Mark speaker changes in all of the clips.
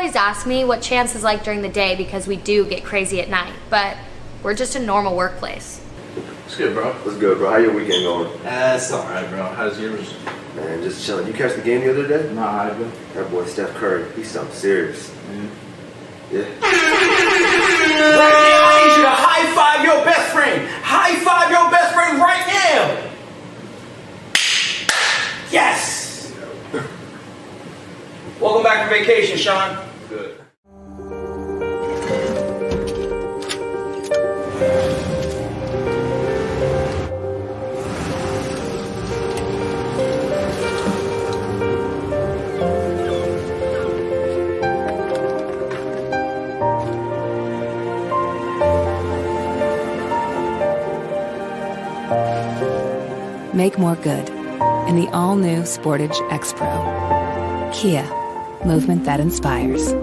Speaker 1: always ask me what Chance is like during the day because we do get crazy at night, but we're just a normal workplace.
Speaker 2: It's good, bro.
Speaker 3: What's good, bro? How your weekend going?
Speaker 2: It's alright, bro. How's yours?
Speaker 3: Man, just chilling. You catch the game the other day?
Speaker 2: Nah, I haven't.
Speaker 3: That boy Steph Curry, he's something serious. Yeah.
Speaker 4: Right now, I need you to high five your best friend. High five your best friend right now. Yes. Welcome back from vacation, Sean.
Speaker 3: Good.
Speaker 5: Make more good in the all-new Sportage X-Pro. Kia, movement that inspires.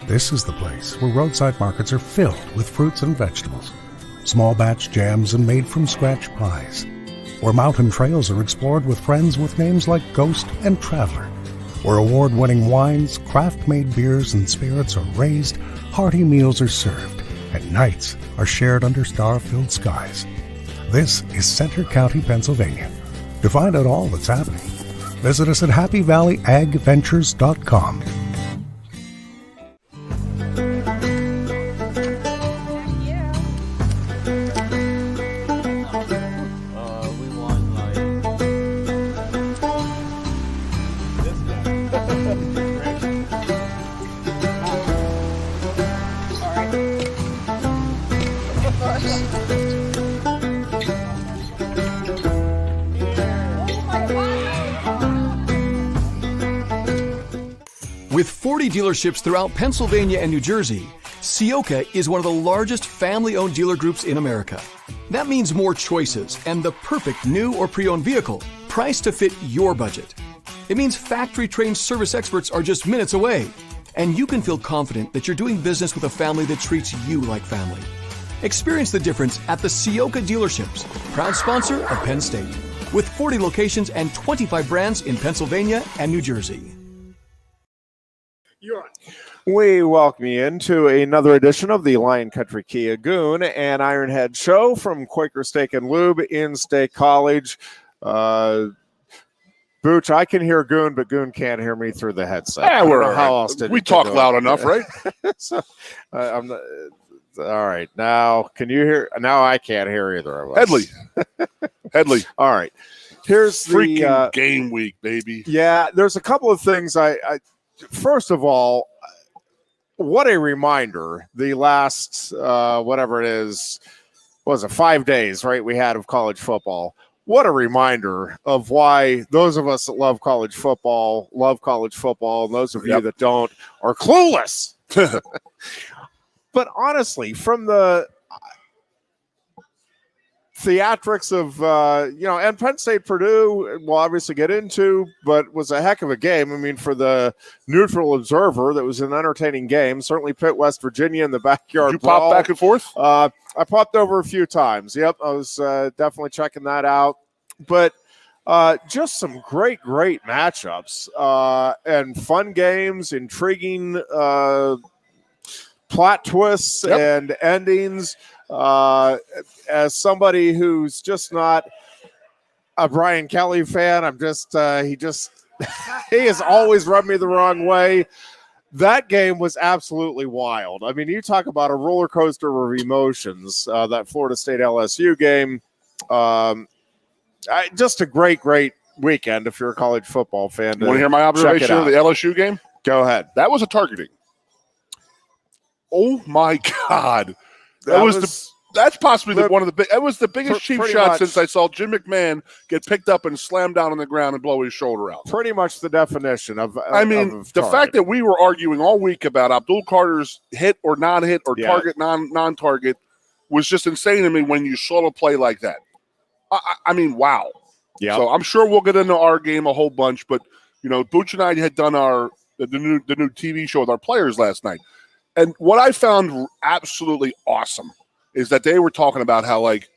Speaker 6: This is the place where roadside markets are filled with fruits and vegetables, small batch jams and made from scratch pies, where mountain trails are explored with friends with names like Ghost and Traveler, where award-winning wines, craft-made beers and spirits are raised, hearty meals are served, and nights are shared under star-filled skies. This is Center County, Pennsylvania. To find out all that's happening, visit us at happyvalleyagventures.com.
Speaker 7: With 40 dealerships throughout Pennsylvania and New Jersey, Seoka is one of the largest family-owned dealer groups in America. That means more choices and the perfect new or pre-owned vehicle, priced to fit your budget. It means factory-trained service experts are just minutes away, and you can feel confident that you're doing business with a family that treats you like family. Experience the difference at the Seoka dealerships, proud sponsor of Penn State, with 40 locations and 25 brands in Pennsylvania and New Jersey.
Speaker 8: We welcome you into another edition of the Lion Country Kia Goon and Ironhead Show from Quaker Steak and Lube in State College. Booch, I can hear Goon, but Goon can't hear me through the headset.
Speaker 9: Yeah, we're
Speaker 8: how else did
Speaker 9: we talk loud enough, right?
Speaker 8: So, I'm not, all right. Now, can you hear? Now I can't hear either of us.
Speaker 9: Headley.
Speaker 8: All right. Here's
Speaker 9: freaking game week, baby.
Speaker 8: Yeah, there's a couple of things I first of all, what a reminder. The last, whatever it is, what was it, 5 days, right, we had of college football. What a reminder of why those of us that love college football, and those of you that don't are clueless. But honestly, from the theatrics of, and Penn State, Purdue, we'll obviously get into, but was a heck of a game. I mean, for the neutral observer, that was an entertaining game. Certainly Pitt, West Virginia in the backyard.
Speaker 9: Did you pop back and forth?
Speaker 8: I popped over a few times. Yep, I was definitely checking that out. But just some great matchups and fun games, intriguing plot twists and endings. As somebody who's just not a Brian Kelly fan, I'm just he has always rubbed me the wrong way. That game was absolutely wild. I mean, you talk about a roller coaster of emotions. That Florida State LSU game, just a great weekend if you're a college football fan.
Speaker 9: You want to hear my observation of the LSU game?
Speaker 8: Go ahead.
Speaker 9: That was a targeting. Oh my God. That was That's possibly one of the big. It was the biggest cheap shot since I saw Jim McMahon get picked up and slammed down on the ground and blow his shoulder out.
Speaker 8: Pretty much the definition of.
Speaker 9: The fact that we were arguing all week about Abdul Carter's hit or non-hit or target non-target was just insane to me when you saw a play like that. I mean, wow. Yeah. So I'm sure we'll get into our game a whole bunch, but Booch and I had done the new TV show with our players last night, and what I found absolutely awesome is that they were talking about how, like,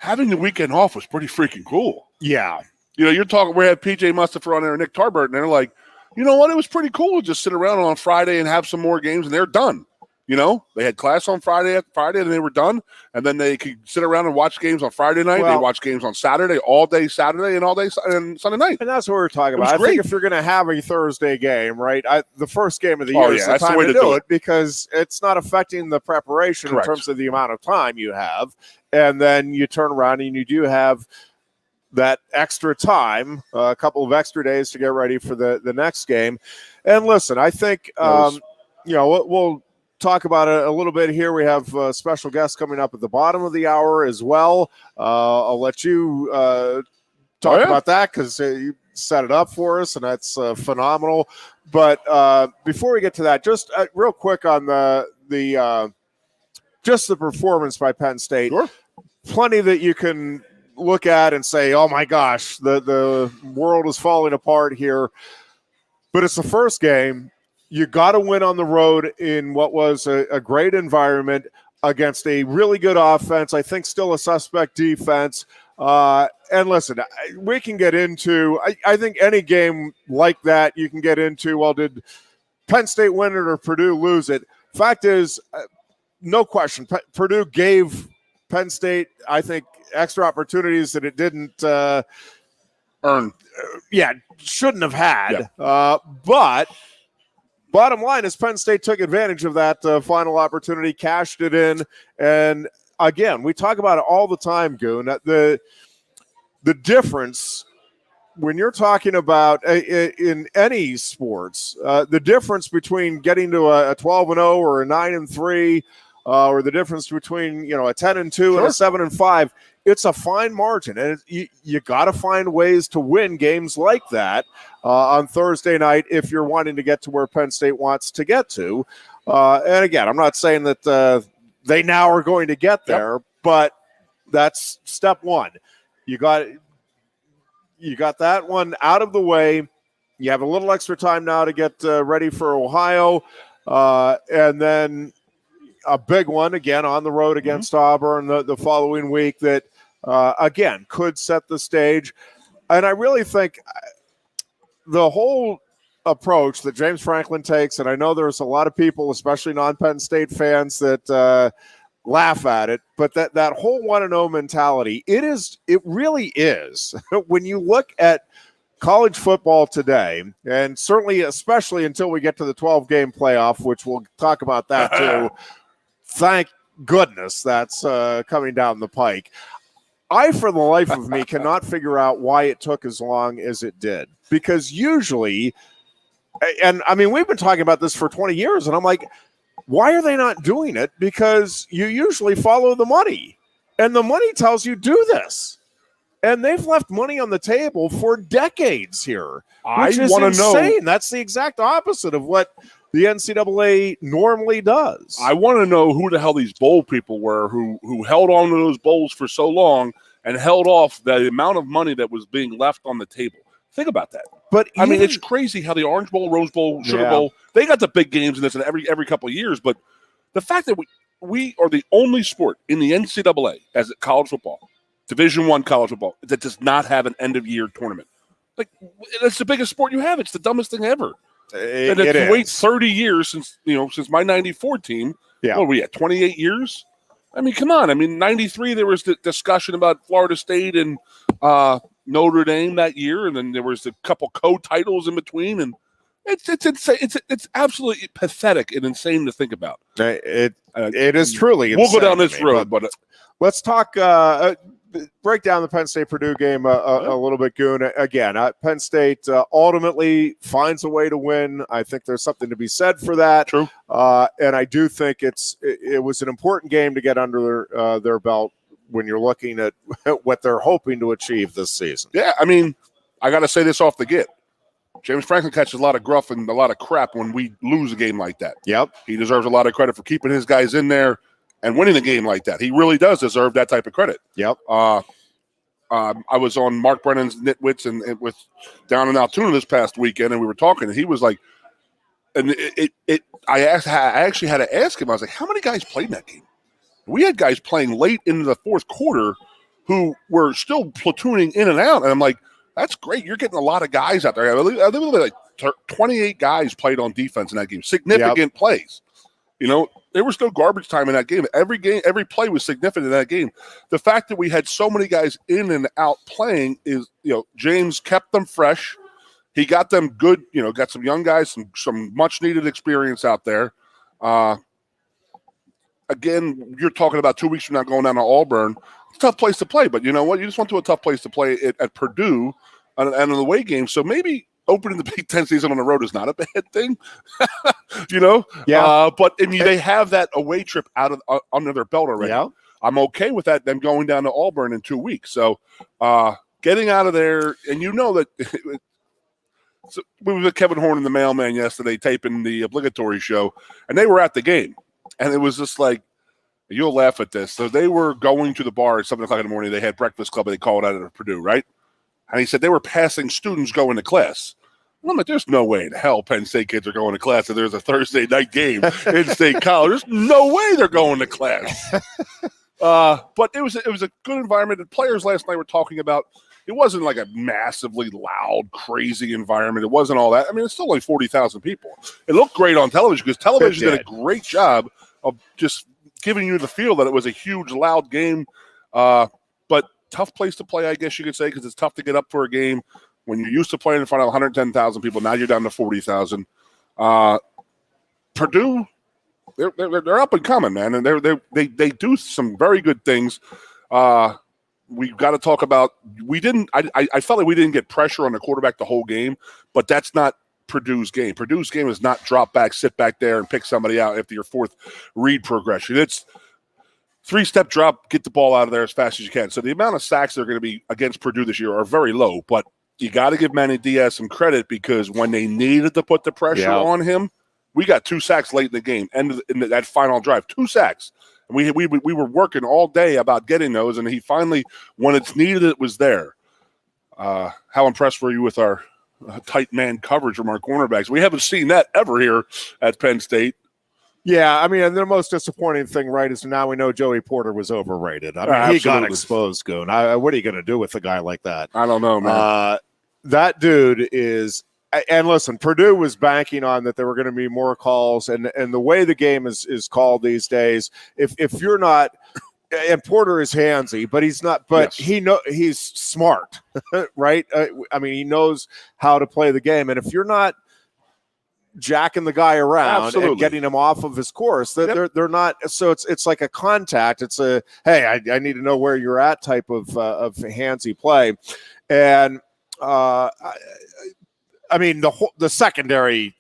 Speaker 9: having the weekend off was pretty freaking cool.
Speaker 8: Yeah.
Speaker 9: You're talking, we had PJ Mustapher on there and Nick Tarbert, and they're like, you know what? It was pretty cool to just sit around on Friday and have some more games, and they're done. They had class on Friday, and they were done. And then they could sit around and watch games on Friday night. They watch games on Saturday, all day Saturday, and all day and Sunday night.
Speaker 8: And that's what we're talking about. I think if you're going to have a Thursday game, right, the first game of the year is the time to do it because it's not affecting the preparation in terms of the amount of time you have. And then you turn around and you do have that extra time, a couple of extra days to get ready for the next game. And listen, I think, we'll talk about it a little bit here. We have special guests coming up at the bottom of the hour as well. I'll let you talk about that because you set it up for us, and that's phenomenal. But before we get to that, just real quick on the performance by Penn State.
Speaker 9: Sure.
Speaker 8: Plenty that you can look at and say, oh my gosh, the world is falling apart here. But it's the first game. You got to win on the road in what was a great environment against a really good offense. I think still a suspect defense. And listen, we can get into, I think any game like that you can get into, well, did Penn State win it or Purdue lose it? Fact is, no question, Purdue gave Penn State, I think, extra opportunities that it didn't
Speaker 9: earn.
Speaker 8: Shouldn't have had. Yeah. But bottom line is Penn State took advantage of that final opportunity, cashed it in. And again, we talk about it all the time, Goon. The difference when you're talking about in any sports, the difference between getting to a 12-0 or a 9-3, or the difference between a 10-2 and a 7-5, it's a fine margin, and you got to find ways to win games like that on Thursday night if you're wanting to get to where Penn State wants to get to. And again, I'm not saying that they now are going to get there, but that's step one. You got that one out of the way. You have a little extra time now to get ready for Ohio, and then a big one again on the road against Auburn the following week that again could set the stage. And I really think the whole approach that James Franklin takes, and I know there's a lot of people, especially non-Penn State fans, that laugh at it, but that whole 1-0 mentality, it really is. When you look at college football today, and certainly especially until we get to the 12-game playoff, which we'll talk about that too. Thank goodness that's coming down the pike. I, for the life of me, cannot figure out why it took as long as it did. Because usually, and I mean, we've been talking about this for 20 years, and I'm like, why are they not doing it? Because you usually follow the money, and the money tells you do this. And they've left money on the table for decades here, which is insane. That's the exact opposite of what the NCAA normally does.
Speaker 9: I want to know who the hell these bowl people were who held on to those bowls for so long and held off the amount of money that was being left on the table. Think about that.
Speaker 8: But
Speaker 9: I mean, it's crazy how the Orange Bowl, Rose Bowl, Sugar Bowl, they got the big games in this every couple of years. But the fact that we are the only sport in the NCAA as college football, Division I college football, that does not have an end-of-year tournament. Like, that's the biggest sport you have. It's the dumbest thing ever. And to wait 30 years since my 94 team, what were we at, 28 years? I mean, come on. I mean, 93, there was the discussion about Florida State and Notre Dame that year, and then there was a couple co-titles in between, and it's insane. It's absolutely pathetic and insane to think about.
Speaker 8: It is truly insane.
Speaker 9: We'll go down this road, but
Speaker 8: let's talk break down the Penn State Purdue game a little bit, Goon. Again, Penn State ultimately finds a way to win. I think there's something to be said for that.
Speaker 9: True.
Speaker 8: And I do think it was an important game to get under their belt when you're looking at what they're hoping to achieve this season.
Speaker 9: Yeah, I mean, I got to say this off the get. James Franklin catches a lot of gruff and a lot of crap when we lose a game like that.
Speaker 8: Yep.
Speaker 9: He deserves a lot of credit for keeping his guys in there and winning a game like that. He really does deserve that type of credit.
Speaker 8: Yep.
Speaker 9: I was on Mark Brennan's Nitwits and with down in Altoona this past weekend, and we were talking, and he was like, and I actually had to ask him, I was like, how many guys played in that game? We had guys playing late into the fourth quarter who were still platooning in and out, and I'm like, that's great. You're getting a lot of guys out there. I believe like 28 guys played on defense in that game. Significant plays. You know, there was no garbage time in that game. Every play was significant in that game. The fact that we had so many guys in and out playing is, you know, James kept them fresh. He got them good, you know, got some young guys, some much needed experience out there. Again, you're talking about 2 weeks from now going down to Auburn. It's a tough place to play, but you know what? You just went to a tough place to play at Purdue and in the away game. So maybe opening the Big Ten season on the road is not a bad thing, you know?
Speaker 8: Yeah.
Speaker 9: But I mean, they have that away trip out of under their belt already.
Speaker 8: Yeah.
Speaker 9: I'm okay with that, them going down to Auburn in 2 weeks. So getting out of there, and you know that we were with Kevin Horn and the Mailman yesterday taping the obligatory show, and they were at the game. And it was just like, you'll laugh at this. So they were going to the bar at 7 o'clock in the morning. They had breakfast club, and they called out at Purdue, right? And he said they were passing students going to class. And I'm like, there's no way in hell Penn State kids are going to class if there's a Thursday night game in State College. There's no way they're going to class. But it was a good environment. The players last night were talking about it wasn't like a massively loud, crazy environment. It wasn't all that. I mean, it's still like 40,000 people. It looked great on television because television did a great job of just giving you the feel that it was a huge, loud game. But tough place to play, I guess you could say, because it's tough to get up for a game when you're used to playing in front of 110,000 people. Now you're down to 40,000. Purdue, they're up and coming, man, and they do some very good things. We've got to talk about I felt like we didn't get pressure on the quarterback the whole game, but that's not Purdue's game. Purdue's game is not drop back, sit back there, and pick somebody out after your fourth read progression. It's 3-step drop, get the ball out of there as fast as you can. So the amount of sacks that are going to be against Purdue this year are very low, but you got to give Manny Diaz some credit because when they needed to put the pressure on him, we got 2 sacks late in the game, and in that final drive, 2 sacks. We were working all day about getting those, and he finally, when it's needed, it was there. How impressed were you with our tight man coverage from our cornerbacks? We haven't seen that ever here at Penn State.
Speaker 8: Yeah, I mean, and the most disappointing thing, right, is now we know Joey Porter was overrated. I mean, he got exposed, Goon. What are you going to do with a guy like that?
Speaker 9: I don't know, man.
Speaker 8: That dude is – and listen, Purdue was banking on that there were going to be more calls, and the way the game is called these days, if you're not – and Porter is handsy, but he's not – but yes. He's smart, right? I mean, he knows how to play the game, and if you're not – jacking the guy around and getting him off of his course. They're not. So it's like a contact. It's a, hey, I need to know where you're at type of handsy play. And I mean, the secondary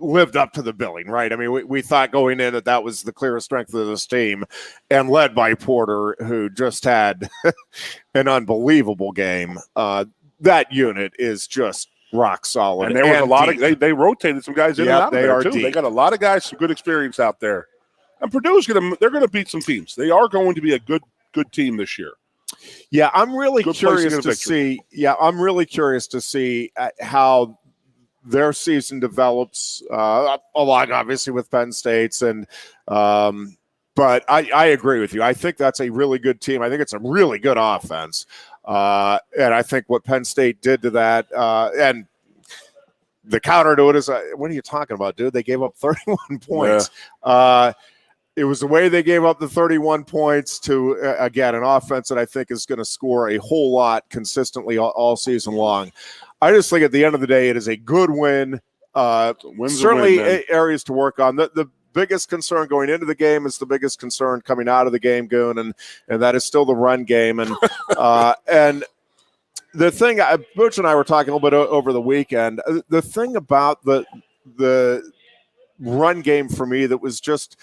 Speaker 8: lived up to the billing, right? I mean, we thought going in that was the clearest strength of this team, and led by Porter, who just had an unbelievable game. That unit is just rock solid,
Speaker 9: and there was a lot of they rotated some guys in and out of there too. Deep. They got a lot of guys, some good experience out there, and Purdue's they're gonna beat some teams. They are going to be a good team this year. Yeah,
Speaker 8: I'm really curious to see. Yeah, I'm really curious to see how their season develops. Along obviously with Penn State's, and but I agree with you. I think that's a really good team. I think it's a really good offense. And I think what Penn State did to that, and the counter to it is, what are you talking about, dude? They gave up 31 points. Yeah. It was the way they gave up the 31 points to, again, an offense that I think is going to score a whole lot consistently all season long. I just think at the end of the day, it is a good win. Certainly areas to work on. The biggest concern going into the game is the biggest concern coming out of the game, Goon, and that is still the run game. And and the thing, Butch and I were talking a little bit over the weekend. The thing about the run game for me that was just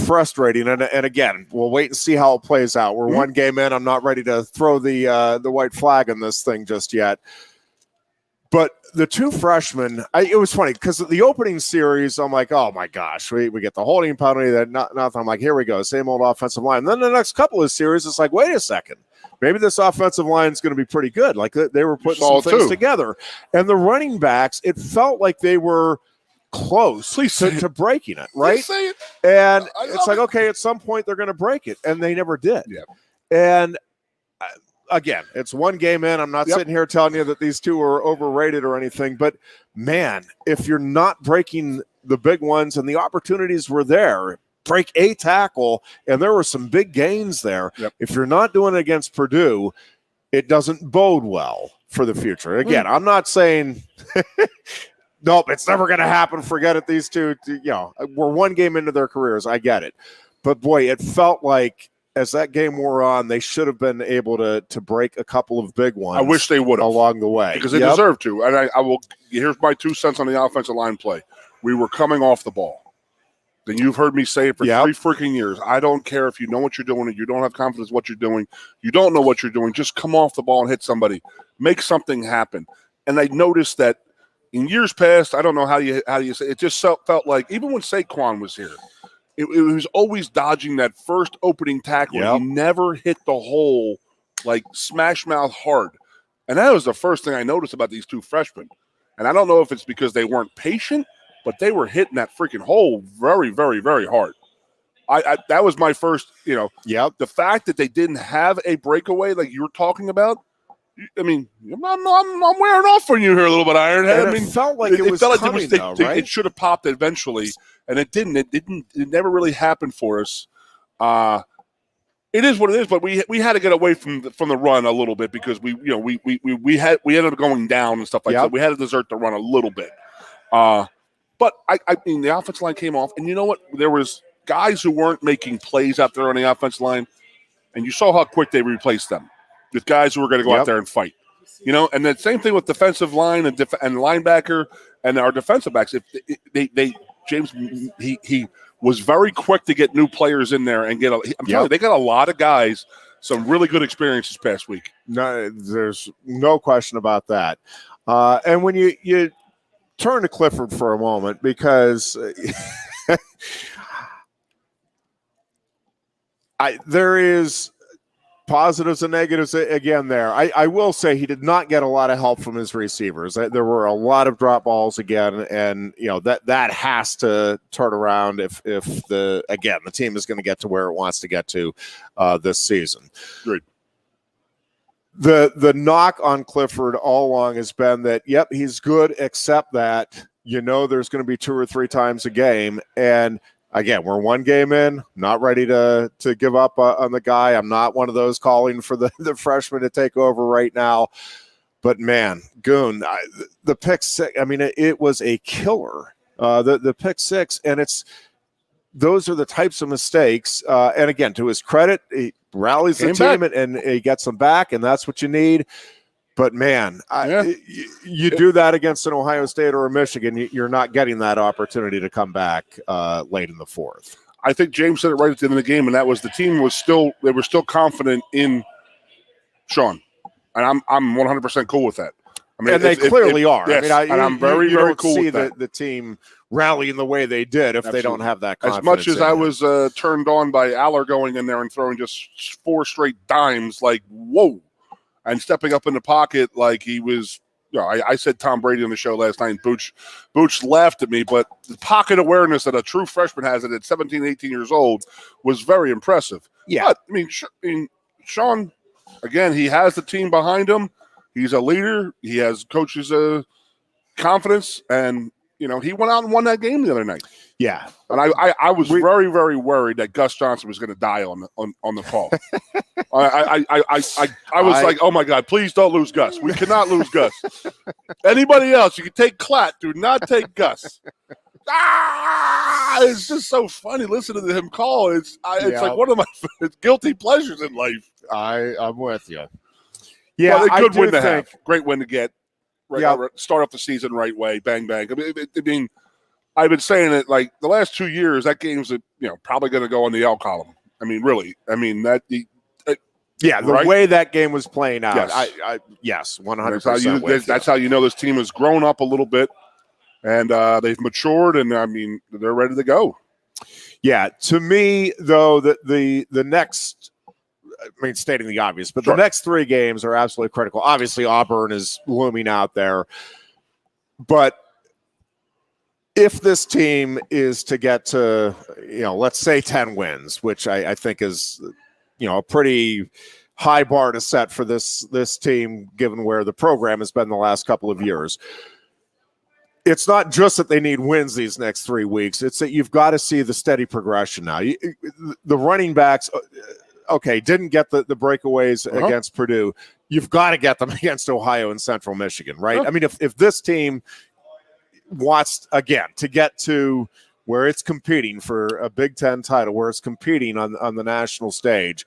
Speaker 8: frustrating, and again, we'll wait and see how it plays out. We're one game in. I'm not ready to throw the white flag in this thing just yet. But the two freshmen, it was funny because the opening series, I'm like, oh my gosh, we get the holding penalty, that nothing. I'm like, here we go, same old offensive line. And then the next couple of series, it's like, wait a second, maybe this offensive line is going to be pretty good. Like they were putting some things together, and the running backs, it felt like they were close to breaking it, right?
Speaker 9: Say it.
Speaker 8: And it's like, okay, at some point they're going to break it, and they never did.
Speaker 9: Yep.
Speaker 8: And again, it's one game in. I'm not sitting here telling you that these two are overrated or anything, but man, if you're not breaking the big ones and the opportunities were there, break a tackle, and there were some big gains there. Yep. If you're not doing it against Purdue, it doesn't bode well for the future. Again, I'm not saying nope, it's never going to happen. Forget it. These two, we're one game into their careers. I get it. But boy, it felt like as that game wore on, they should have been able to break a couple of big ones.
Speaker 9: I wish they would have
Speaker 8: along the way
Speaker 9: because they deserve to. And I will. Here's my 2 cents on the offensive line play. We were coming off the ball. Then you've heard me say it for 3 freaking years. I don't care if you know what you're doing and you don't have confidence in what you're doing. You don't know what you're doing. Just come off the ball and hit somebody. Make something happen. And I noticed that in years past, I don't know how you say it. Just felt like even when Saquon was here. It was always dodging that first opening tackle. Yep. He never hit the hole like smash mouth hard. And that was the first thing I noticed about these two freshmen. And I don't know if it's because they weren't patient, but they were hitting that freaking hole very, very, very hard. That was my first, the fact that they didn't have a breakaway like you were talking about. I mean, I'm wearing off on you here a little bit, Ironhead.
Speaker 8: It felt like
Speaker 9: it should have popped eventually, and it didn't. It never really happened for us. It is what it is, but we had to get away from the run a little bit because we ended up going down and stuff like that. We had to desert the run a little bit. But I mean, the offensive line came off, and you know what? There was guys who weren't making plays out there on the offensive line, and you saw how quick they replaced them with guys who were going to go out there and fight. And the same thing with defensive line and linebacker and our defensive backs. James was very quick to get new players in there and telling you, they got a lot of guys, some really good experience this past week.
Speaker 8: No, there's no question about that. And when you turn to Clifford for a moment, because there is positives and negatives again there. I will say he did not get a lot of help from his receivers. There were a lot of drop balls again, and that has to turn around if the team is going to get to where it wants to get to this season.
Speaker 9: Great.
Speaker 8: The knock on Clifford all along has been that he's good, except that there's going to be 2 or 3 times a game, and again, we're one game in, not ready to give up on the guy. I'm not one of those calling for the freshman to take over right now. But, man, Goon, the pick six, I mean, it was a killer, the pick six. And those are the types of mistakes. And, again, to his credit, he rallies the team and he gets them back, and that's what you need. But, man, you do that against an Ohio State or a Michigan, you're not getting that opportunity to come back late in the fourth.
Speaker 9: I think James said it right at the end of the game, and that was the team was still confident in Sean. And I'm 100% cool with that. I mean,
Speaker 8: and they clearly are.
Speaker 9: Yes,
Speaker 8: I mean,
Speaker 9: and I'm very, very cool with that.
Speaker 8: The team rallying the way they did if they don't have that confidence.
Speaker 9: As much as I was turned on by Aller going in there and throwing just 4 straight dimes, like, whoa. And stepping up in the pocket like he was, I said Tom Brady on the show last night, and Booch laughed at me, but the pocket awareness that a true freshman has at 17, 18 years old was very impressive.
Speaker 8: Yeah.
Speaker 9: But, I mean, Sean, again, he has the team behind him. He's a leader. He has coaches' confidence, and, he went out and won that game the other night.
Speaker 8: Yeah.
Speaker 9: And I was very, very worried that Gus Johnson was going to die on the call. I was like, oh, my God, please don't lose Gus. We cannot lose Gus. Anybody else, you can take Klatt. Do not take Gus. It's just so funny listening to him call. It's like one of my guilty pleasures in life.
Speaker 8: I'm with you. Yeah,
Speaker 9: well, a good win to
Speaker 8: think,
Speaker 9: have. Great win to get. Right, start off the season right way. Bang bang. I mean, I've been saying it like the last 2 years. That game's probably going to go on the L column. I mean, really. I mean that. The way that game was playing out. Yes, 100%. That's how you know this team has grown up a little bit, and they've matured, and I mean they're ready to go.
Speaker 8: Yeah, to me though, the next. I mean, stating the obvious, but the next 3 games are absolutely critical. Obviously, Auburn is looming out there. But if this team is to get to, let's say 10 wins, which I think is, a pretty high bar to set for this team, given where the program has been the last couple of years. It's not just that they need wins these next 3 weeks. It's that you've got to see the steady progression now. The running backs – okay, didn't get the breakaways against Purdue. You've got to get them against Ohio and Central Michigan, right? I mean, if this team wants, again, to get to where it's competing for a Big Ten title, where it's competing on the national stage,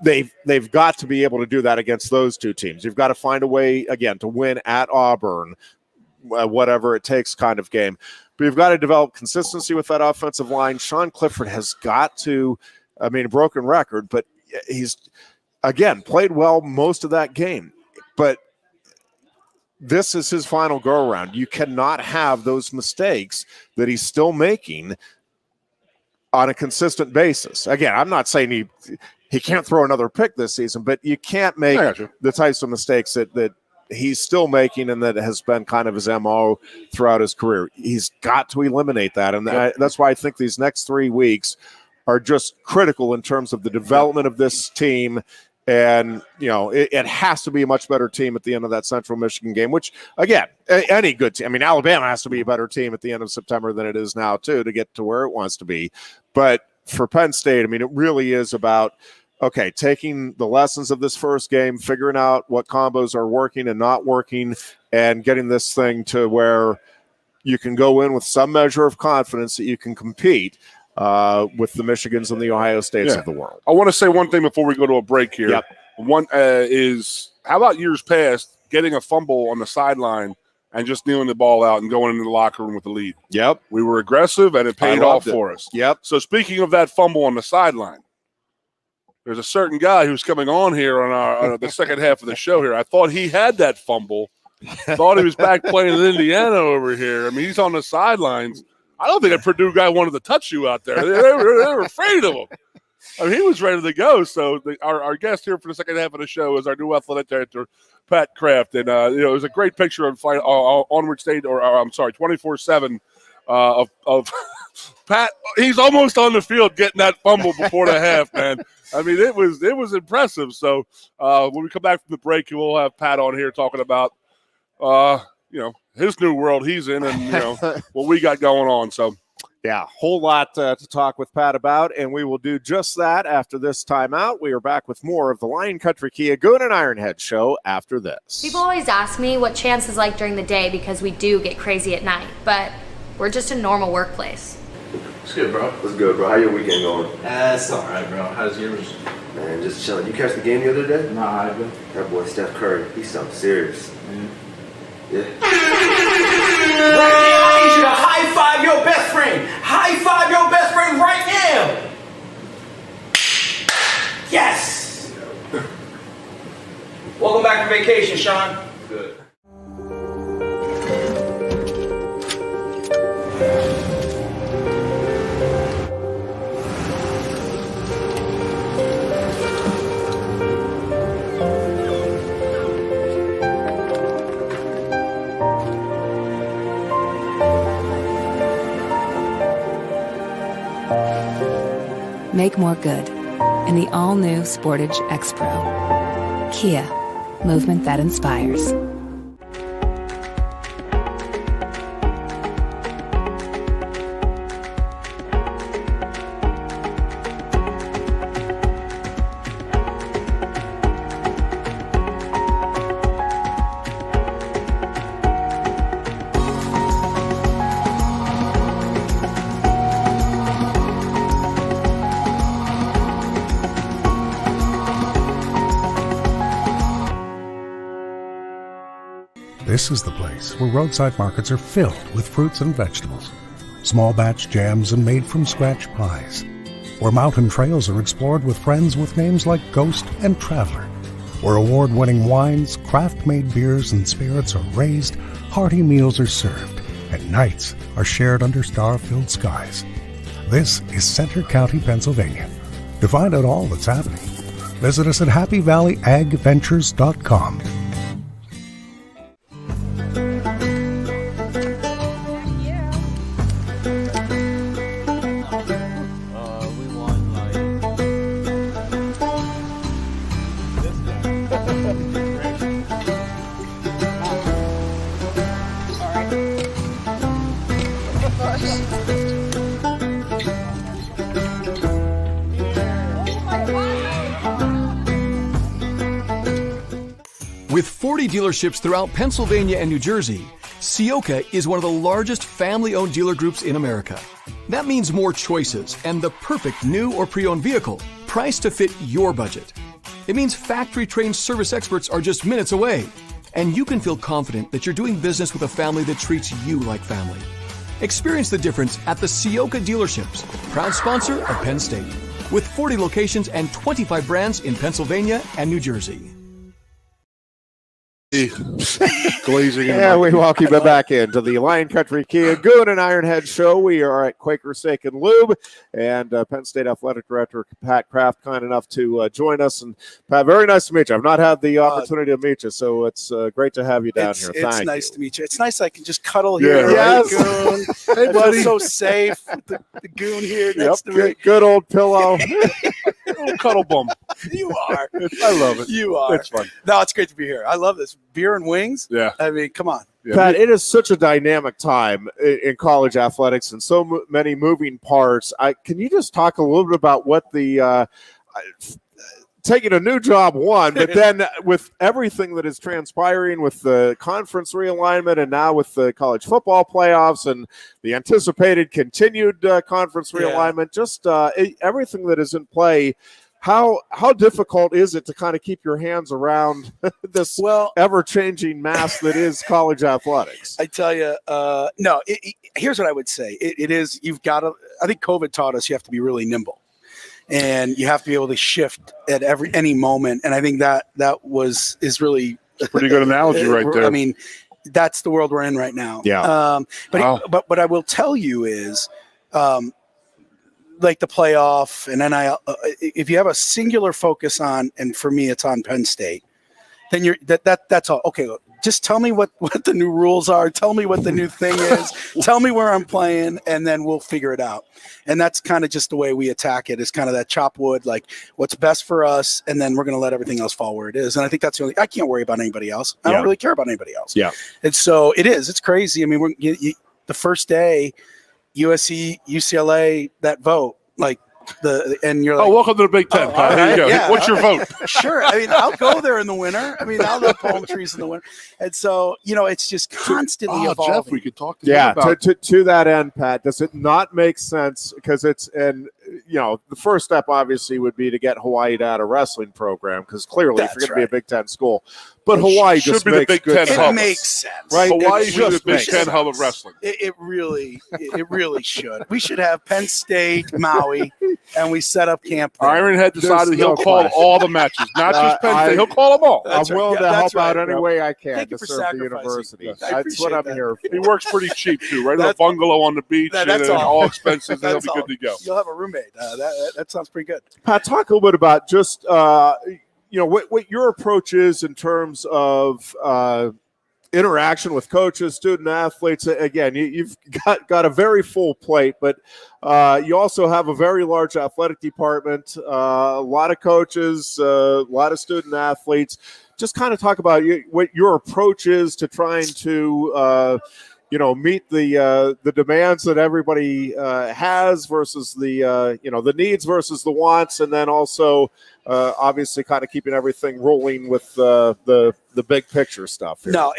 Speaker 8: they've got to be able to do that against those 2 teams. You've got to find a way, again, to win at Auburn, whatever it takes kind of game. But you've got to develop consistency with that offensive line. Sean Clifford has got to – I mean, a broken record, but he's, again, played well most of that game. But this is his final go-around. You cannot have those mistakes that he's still making on a consistent basis. Again, I'm not saying he can't throw another pick this season, but you can't make the types of mistakes that he's still making and that has been kind of his MO throughout his career. He's got to eliminate that, and that's why I think these next 3 weeks – are just critical in terms of the development of this team. And, it has to be a much better team at the end of that Central Michigan game, which, again, any good team. I mean, Alabama has to be a better team at the end of September than it is now, too, to get to where it wants to be. But for Penn State, I mean, it really is about, okay, taking the lessons of this first game, figuring out what combos are working and not working, and getting this thing to where you can go in with some measure of confidence that you can compete with the Michigans and the Ohio States of the world.
Speaker 9: I want to say one thing before we go to a break here. One is, how about years past, getting a fumble on the sideline and just kneeling the ball out and going into the locker room with the lead?
Speaker 8: We
Speaker 9: were aggressive, and it paid off for us. So speaking of that fumble on the sideline, there's a certain guy who's coming on here on the second half of the show here. I thought he had that fumble. Thought he was back playing in Indiana over here. I mean, he's on the sidelines. I don't think a Purdue guy wanted to touch you out there. They were afraid of him. I mean, he was ready to go. So our guest here for the second half of the show is our new athletic director, Pat Kraft. And, it was a great picture on Onward State, 24/7 of Pat. He's almost on the field getting that fumble before the half, man. I mean, it was impressive. So when we come back from the break, we'll have Pat on here talking about, his new world he's in and, what we got going on. So,
Speaker 8: whole lot to talk with Pat about, and we will do just that after this timeout. We are back with more of the Lion Country Kia Goon and Ironhead show after this.
Speaker 1: People always ask me what Chance is like during the day because we do get crazy at night, but we're just a normal workplace.
Speaker 2: It's good, bro.
Speaker 3: What's good, bro? How your weekend going?
Speaker 2: It's all right, bro. How's yours?
Speaker 3: Man, just chilling. You catch the game the other day?
Speaker 2: Nah, I haven't.
Speaker 3: That boy Steph Curry, he's something serious. Yeah.
Speaker 4: Right now, I need you to high five your best friend. High five your best friend right now. Yes. Welcome back from vacation, Sean.
Speaker 2: Good.
Speaker 5: Make more good in the all-new Sportage X-Pro. Kia, movement that inspires.
Speaker 6: This is the place where roadside markets are filled with fruits and vegetables, small batch jams and made from scratch pies, where mountain trails are explored with friends with names like Ghost and Traveler, where award-winning wines, Kraft-made beers, and spirits are raised, hearty meals are served, and nights are shared under star-filled skies. This is Center County, Pennsylvania. To find out all that's happening, visit us at happyvalleyagventures.com.
Speaker 7: With 40 dealerships throughout Pennsylvania and New Jersey, Seoka is one of the largest family-owned dealer groups in America. That means more choices and the perfect new or pre-owned vehicle, priced to fit your budget. It means factory-trained service experts are just minutes away, and you can feel confident that you're doing business with a family that treats you like family. Experience the difference at the Seoka dealerships, proud sponsor of Penn State, with 40 locations and 25 brands in Pennsylvania and New Jersey.
Speaker 9: Glazing.
Speaker 8: Yeah, we welcome you back into the Lion Country Kia Goon and Ironhead show. We are at Quaker Steak and Lube, and Penn State Athletic Director Pat Kraft kind enough to join us. And Pat, very nice to meet you. I've not had the opportunity to meet you, so it's great to have you down here.
Speaker 10: It's nice to meet you. It's nice I can just cuddle here.
Speaker 8: Yeah,
Speaker 10: right, Goon.
Speaker 8: Hey, buddy.
Speaker 10: So safe with the Goon here next to me.
Speaker 8: Good old pillow.
Speaker 9: Cuddle bum.
Speaker 10: You are.
Speaker 9: I love it.
Speaker 10: You are.
Speaker 9: It's fun.
Speaker 10: No, it's great to be here. I love this. Beer and wings.
Speaker 9: Yeah.
Speaker 10: I mean, come on.
Speaker 9: Yeah.
Speaker 8: Pat, it is such a dynamic time in college athletics and so many moving parts. Can you just talk a little bit about what the taking a new job but then with everything that is transpiring with the conference realignment and now with the college football playoffs and the anticipated continued conference realignment, just everything that is in play. How difficult is it to kind of keep your hands around this ever-changing mass that is college athletics?
Speaker 10: I tell you, no. Here's what I would say: it is you've got to. I think COVID taught us you have to be really nimble, and you have to be able to shift at any moment. And I think that is really
Speaker 9: pretty good analogy right there.
Speaker 10: I mean, that's the world we're in right now.
Speaker 8: Yeah.
Speaker 10: But what I will tell you is. Like the playoff and NIL, if you have a singular focus on, and for me, it's on Penn State, then that's all. Okay, look, just tell me what the new rules are. Tell me what the new thing is. Tell me where I'm playing, and then we'll figure it out. And that's kind of just the way we attack it. Is kind of that chop wood, like what's best for us, and then we're going to let everything else fall where it is. And I think that's the only. I can't worry about anybody else. I don't really care about anybody else.
Speaker 8: Yeah.
Speaker 10: And so it is. It's crazy. I mean, the first day. USC, UCLA, that vote, and you're like,
Speaker 9: welcome to the Big Ten. There you go.
Speaker 10: Yeah.
Speaker 9: What's your vote?
Speaker 10: Sure. I mean, I'll go there in the winter. I mean, I'll love palm trees in the winter. And so, it's just constantly evolving.
Speaker 9: Jeff, we could talk to you about
Speaker 8: to that end, Pat, does it not make sense? Because the first step obviously would be to get Hawaii to add a wrestling program, because clearly if you're going to be a Big Ten school. But Hawaii just makes
Speaker 9: the Big
Speaker 8: good
Speaker 9: Ten
Speaker 8: sense.
Speaker 10: It makes sense.
Speaker 8: Right?
Speaker 9: Hawaii should be the Big Ten hub of wrestling.
Speaker 10: It really should. We should have Penn State, Maui, and we set up camp there.
Speaker 9: Ironhead decided he'll call all the matches, not just Penn State. He'll call them all.
Speaker 8: I'm willing to help out any way I can
Speaker 10: Thank
Speaker 8: to
Speaker 10: you for
Speaker 8: serve the university.
Speaker 10: sacrificing.
Speaker 8: That's what I'm here for.
Speaker 9: He works pretty cheap, too, right? In a bungalow on the beach,
Speaker 10: that's
Speaker 9: all expenses, and he'll be good to go.
Speaker 10: You'll have a roommate. That sounds pretty good.
Speaker 8: Pat, talk a little bit about just what your approach is in terms of interaction with coaches, student athletes. Again, you've got a very full plate, but you also have a very large athletic department, a lot of coaches, a lot of student athletes. Just kind of talk about what your approach is to trying to meet the demands that everybody has versus the needs versus the wants, and then also obviously kind of keeping everything rolling with the big picture stuff here.
Speaker 10: No,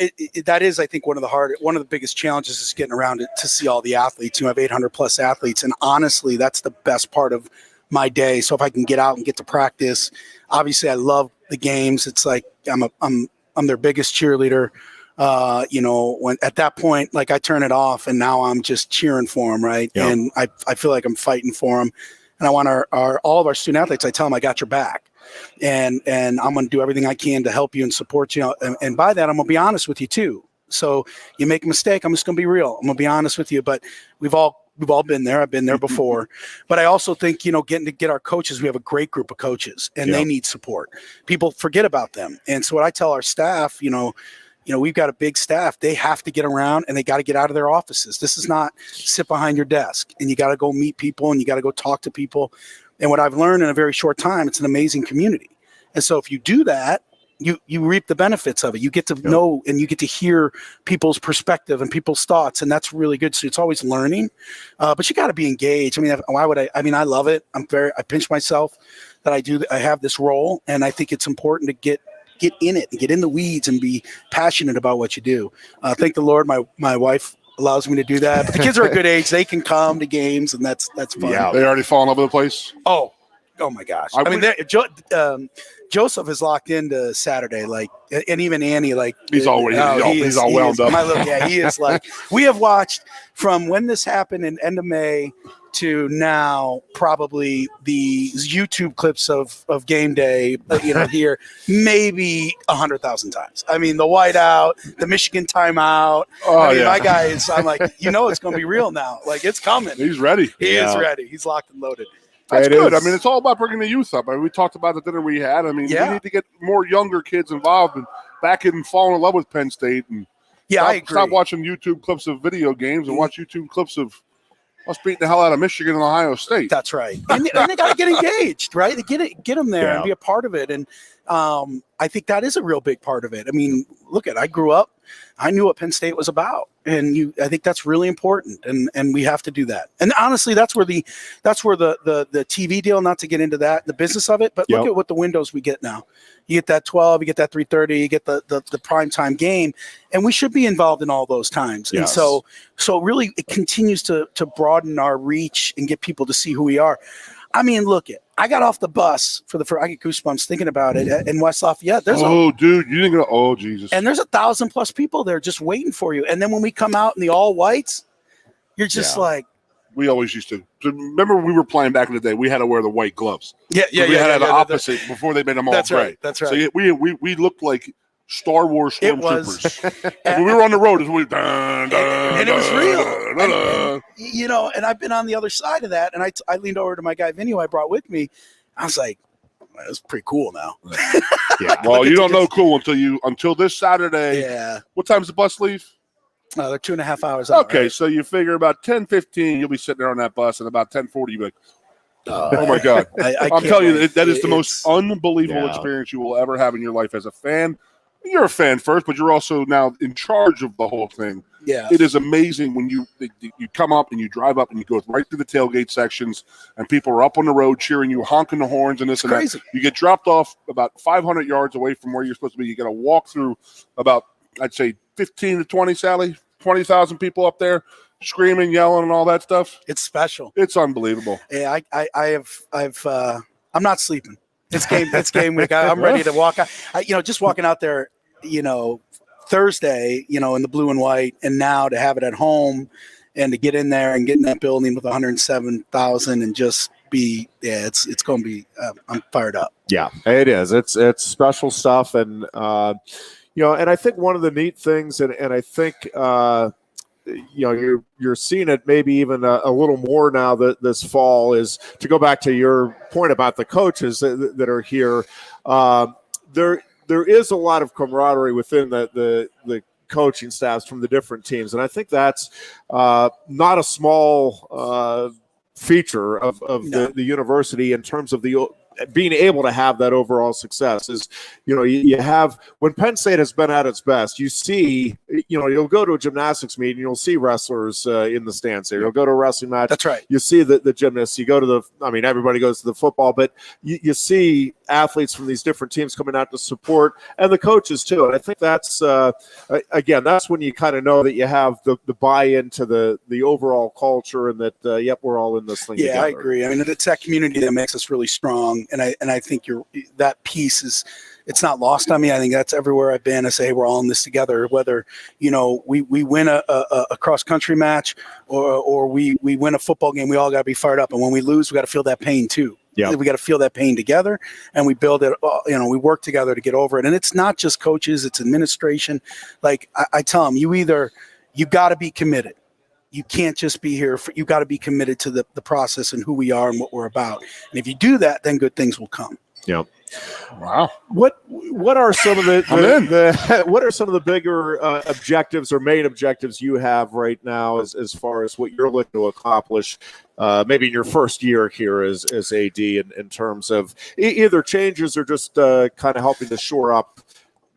Speaker 10: that is, I think, one of the biggest challenges is getting around to see all the athletes. You have 800 plus athletes, and honestly, that's the best part of my day. So if I can get out and get to practice, obviously I love the games. It's like I'm their biggest cheerleader. When at that point, like I turn it off and now I'm just cheering for them. Right.
Speaker 8: Yep.
Speaker 10: And I feel like I'm fighting for them. And I want all of our student athletes, I tell them I got your back and I'm going to do everything I can to help you and support you. And by that, I'm going to be honest with you too. So you make a mistake, I'm just going to be real. I'm going to be honest with you, but we've all been there. I've been there before, but I also think, getting to get our coaches, we have a great group of coaches and they need support. People forget about them. And so what I tell our staff, we've got a big staff. They have to get around and they got to get out of their offices. This is not sit behind your desk and you got to go meet people and you got to go talk to people. And what I've learned in a very short time, it's an amazing community. And so if you do that, you reap the benefits of it. You get to know and you get to hear people's perspective and people's thoughts. And that's really good. So it's always learning, but you got to be engaged. I mean, I love it. I pinch myself that I have this role. And I think it's important to get in it and get in the weeds and be passionate about what you do. Thank the Lord. My wife allows me to do that. But the kids are a good age. They can come to games and that's fun.
Speaker 9: Yeah. They already fall in love with the place.
Speaker 10: Oh my gosh. Joseph is locked into Saturday, and even Annie,
Speaker 9: he's all wound up.
Speaker 10: He is we have watched from when this happened in end of May to now, probably the YouTube clips of game day, here, maybe 100,000 times. I mean, the whiteout, the Michigan timeout. My guys, I'm like, it's going to be real now. It's coming.
Speaker 9: He's ready.
Speaker 10: He is ready. He's locked and loaded.
Speaker 9: That's good. I mean, it's all about bringing the youth up. I mean, we talked about the dinner we had. I mean, we need to get more younger kids involved and back in falling in love with Penn State. And
Speaker 10: I agree.
Speaker 9: Stop watching YouTube clips of video games and watch YouTube clips of us beating the hell out of Michigan and Ohio State.
Speaker 10: That's right. And they got to get engaged, right? Get them there and be a part of it. And I think that is a real big part of it. I mean, I grew up. I knew what Penn State was about, and I think that's really important, and we have to do that. And honestly, that's where the TV deal. Not to get into that, the business of it, but look at what the windows we get now. You get that 12, you get that 3:30, you get the primetime game, and we should be involved in all those times.
Speaker 8: Yes.
Speaker 10: And so really, it continues to broaden our reach and get people to see who we are. I mean, I got off the bus I get goosebumps thinking about it in West Lafayette.
Speaker 9: Dude, you didn't go. Oh, Jesus.
Speaker 10: And there's 1,000+ people there just waiting for you. And then when we come out in the all whites, you're just
Speaker 9: we always used to. So remember, we were playing back in the day. We had to wear the white gloves.
Speaker 10: We
Speaker 9: had the opposite before they made them all
Speaker 10: that's
Speaker 9: gray.
Speaker 10: Right. That's right.
Speaker 9: So we looked like Star Wars stormtroopers. When we were on the road, it was
Speaker 10: and it was real. And I've been on the other side of that. And I leaned over to my guy Vinny, who I brought with me. I was like, that's pretty cool now.
Speaker 9: Well, you don't know cool until this Saturday.
Speaker 10: Yeah.
Speaker 9: What time's the bus leave?
Speaker 10: They're 2.5 hours out.
Speaker 9: Okay,
Speaker 10: right?
Speaker 9: so you figure about 10:15, you'll be sitting there on that bus, and about 10:40, you'll be like, oh my God. I'm telling you, that is the most unbelievable experience you will ever have in your life as a fan. You're a fan first, but you're also now in charge of the whole thing.
Speaker 10: Yeah.
Speaker 9: It is amazing when you come up and you drive up and you go right through the tailgate sections and people are up on the road cheering you, honking the horns and this and
Speaker 10: crazy.
Speaker 9: That. You get dropped off about 500 yards away from where you're supposed to be. You got to walk through about, I'd say 15 to 20, Sally, 20,000 people up there screaming, yelling and all that stuff.
Speaker 10: It's special.
Speaker 9: It's unbelievable.
Speaker 10: Yeah. I'm not sleeping. It's game week. I'm ready to walk out. Just walking out there, Thursday, in the blue and white, and now to have it at home and to get in there and get in that building with 107,000 and just be, it's going to be, I'm fired up.
Speaker 8: Yeah, it is. It's special stuff. And, and I think one of the neat things, and I think, you're seeing it maybe even a little more now that this fall is to go back to your point about the coaches that are here. There is a lot of camaraderie within the coaching staffs from the different teams, and I think that's not a small feature of the university in terms of the being able to have that overall success. Is you have, when Penn State has been at its best, you see, you'll go to a gymnastics meet and you'll see wrestlers in the stands there. You'll go to a wrestling match.
Speaker 10: That's right.
Speaker 8: You see the gymnasts. You go to everybody goes to the football, but you see athletes from these different teams coming out to support, and the coaches too. And I think that's again, that's when you kind of know that you have the buy-in to the overall culture, and that we're all in this thing together. I
Speaker 10: agree. I mean, it's that community that makes us really strong, and I think that piece is it's not lost on me. I think that's everywhere I've been. I say, hey, we're all in this together, whether, we win a cross country match or we win a football game, we all got to be fired up. And when we lose, we got to feel that pain too. Yeah, we got to feel that pain together, and we build it. We work together to get over it. And it's not just coaches; it's administration. Like I tell them, you got to be committed. You can't just be here. You got to be committed to the process and who we are and what we're about. And if you do that, then good things will come.
Speaker 8: Yeah.
Speaker 9: Wow.
Speaker 8: What are some of the what are some of the bigger objectives or main objectives you have right now as far as what you're looking to accomplish maybe in your first year here as AD in terms of either changes or just kind of helping to shore up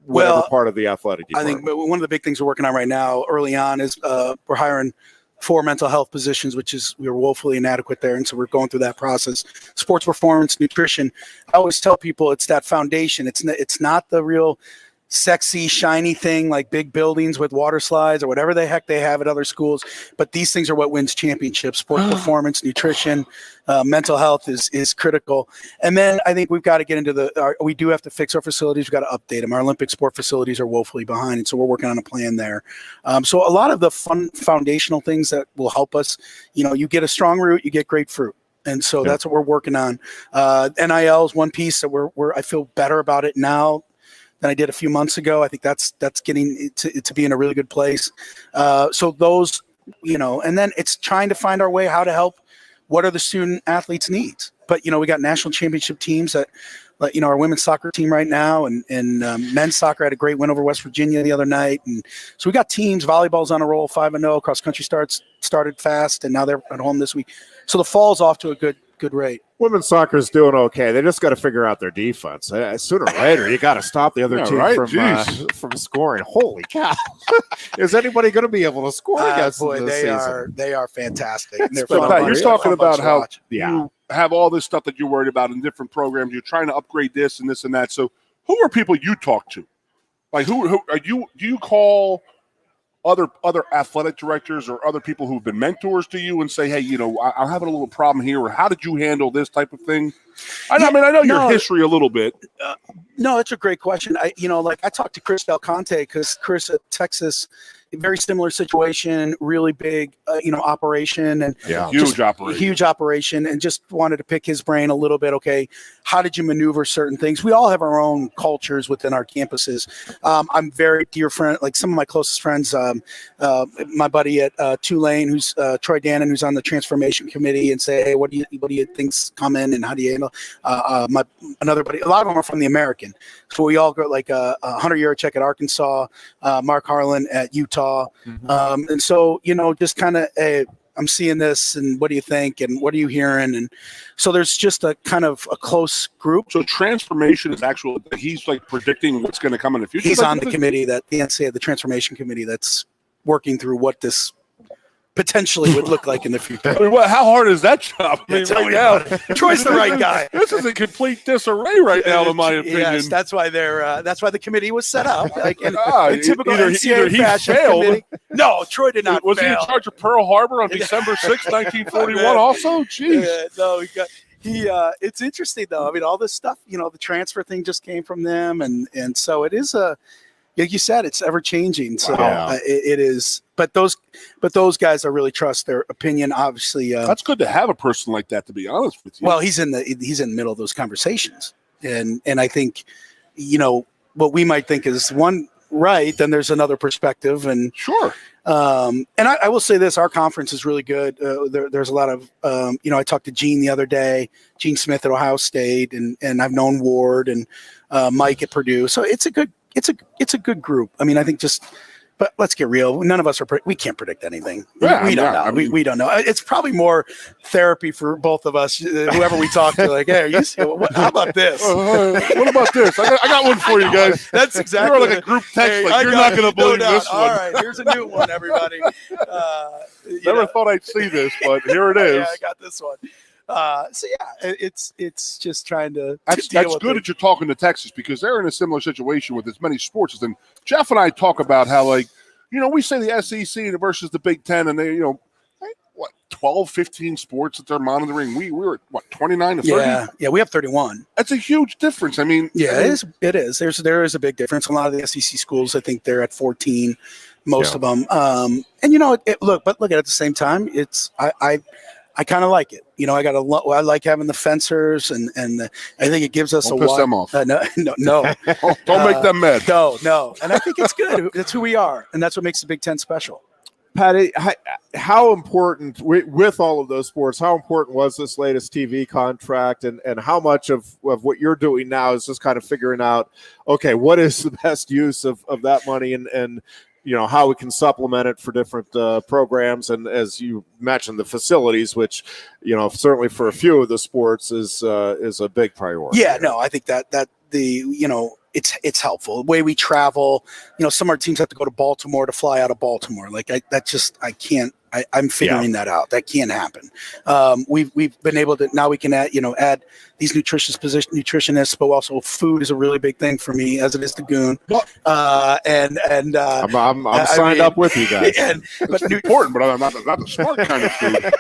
Speaker 8: whatever part of the athletic department?
Speaker 10: I think one of the big things we're working on right now early on is we're hiring 4 mental health positions, we were woefully inadequate there. And so we're going through that process. Sports performance, nutrition. I always tell people it's that foundation. It's not the real sexy, shiny thing like big buildings with water slides or whatever the heck they have at other schools. But these things are what wins championships. Sports performance, nutrition, mental health is critical. And then I think we've got to get into we do have to fix our facilities. We've got to update them. Our Olympic sport facilities are woefully behind. And so we're working on a plan there. So a lot of the fun foundational things that will help us, you get a strong root, you get great fruit. And so that's what we're working on. NIL is one piece that I feel better about it now than I did a few months ago. I think that's getting to be in a really good place. So those, and then it's trying to find our way how to help. What are the student athletes' needs? But, we got national championship teams that, our women's soccer team right now and men's soccer had a great win over West Virginia the other night. And so we got teams, volleyball's on a roll, 5-0, cross country started fast, and now they're at home this week. So the fall's off to a good rate.
Speaker 8: Women's soccer is doing okay. They just got to figure out their defense. Sooner or later, you got to stop the other team from scoring. Holy cow! Is anybody going to be able to score against them this season?
Speaker 10: They are fantastic. And
Speaker 9: you're talking about how you have all this stuff that you're worried about in different programs. You're trying to upgrade this and this and that. So, who are people you talk to? Like, who are you? Do you call other athletic directors or other people who've been mentors to you and say, hey, I'm having a little problem here, or how did you handle this type of thing? I know your history a little bit.
Speaker 10: No, it's a great question. I talked to Chris Del Conte because Chris at Texas, very similar situation, really big, operation and huge operation, and just wanted to pick his brain a little bit. Okay, how did you maneuver certain things? We all have our own cultures within our campuses. I'm very dear friend, like some of my closest friends, my buddy at Tulane, who's Troy Dannon, who's on the transformation committee, and say, hey, what do you think's coming and how do you handle? Another buddy, a lot of them are from the American, so we all go like Hunter Yurachek at Arkansas, Mark Harlan at Utah. And so, just kind of, hey, I'm seeing this and what do you think and what are you hearing? And so there's just a kind of a close group.
Speaker 9: So transformation is he's like predicting what's going to come in the future.
Speaker 10: He's on the committee the transformation committee that's working through what this potentially would look like in the future.
Speaker 9: How hard is that job? Right now,
Speaker 10: Troy's the right guy.
Speaker 9: This is a complete disarray right now, in my opinion.
Speaker 10: Yes, that's why that's why the committee was set up. Like in typical
Speaker 9: either
Speaker 10: NCAA
Speaker 9: he
Speaker 10: fashion.
Speaker 9: failed.
Speaker 10: No, Troy did not.
Speaker 9: Was he in charge of Pearl Harbor on December 6, 1941? Also, jeez.
Speaker 10: No, it's interesting though. I mean, all this stuff. The transfer thing just came from them, and so it is like you said, it's ever changing. So it is. But those guys, I really trust their opinion. Obviously,
Speaker 9: that's good to have a person like that. To be honest with you,
Speaker 10: well, he's in the middle of those conversations, and I think, what we might think is one right, then there's another perspective, and
Speaker 9: sure.
Speaker 10: And I will say this: our conference is really good. There's a lot of, I talked to Gene the other day, Gene Smith at Ohio State, and I've known Ward and Mike at Purdue. So it's a good group. I mean, I think but let's get real. None of us we can't predict anything.
Speaker 9: Yeah,
Speaker 10: we don't know. I mean, we don't know. It's probably more therapy for both of us, whoever we talk to. Like, hey, how about this?
Speaker 9: What about this? I got one for you guys.
Speaker 10: That's exactly.
Speaker 9: You're like a group text. You're not going to believe this one.
Speaker 10: All right, here's a new one, everybody.
Speaker 9: Never thought I'd see this, but here it is.
Speaker 10: Yeah, I got this one. It's just trying to.
Speaker 9: That's good that you're talking to Texas because they're in a similar situation with as many sports. And Jeff and I talk about how, we say the SEC versus the Big Ten, and they, 12, 15 sports that they're monitoring. We were at, what, 29 to 30?
Speaker 10: Yeah, we have 31.
Speaker 9: That's a huge difference. I mean,
Speaker 10: yeah, it is. There is a big difference. A lot of the SEC schools, I think they're at 14, most of them. And look at the same time, it's I kind of like it. I like having the fencers, and I think it gives us
Speaker 9: Don't
Speaker 10: a
Speaker 9: piss them off.
Speaker 10: No.
Speaker 9: Don't make them mad.
Speaker 10: No. And I think it's good. That's who we are, and that's what makes the Big Ten special.
Speaker 8: Patty, how important, with all of those sports, how important was this latest TV contract, and how much of what you're doing now is just kind of figuring out, okay, what is the best use of that money, and how we can supplement it for different programs, and as you mentioned, the facilities, which certainly for a few of the sports is a big priority.
Speaker 10: Yeah, no, I think that it's helpful. The way we travel, some of our teams have to go to Baltimore to fly out of Baltimore. Like I can't. I'm figuring that out. That can't happen. We've been able to, now we can add these nutritionists, but also food is a really big thing for me, as it is to Goon.
Speaker 8: I'm signed up with you guys.
Speaker 10: But
Speaker 9: important, but I'm not the smart kind of food.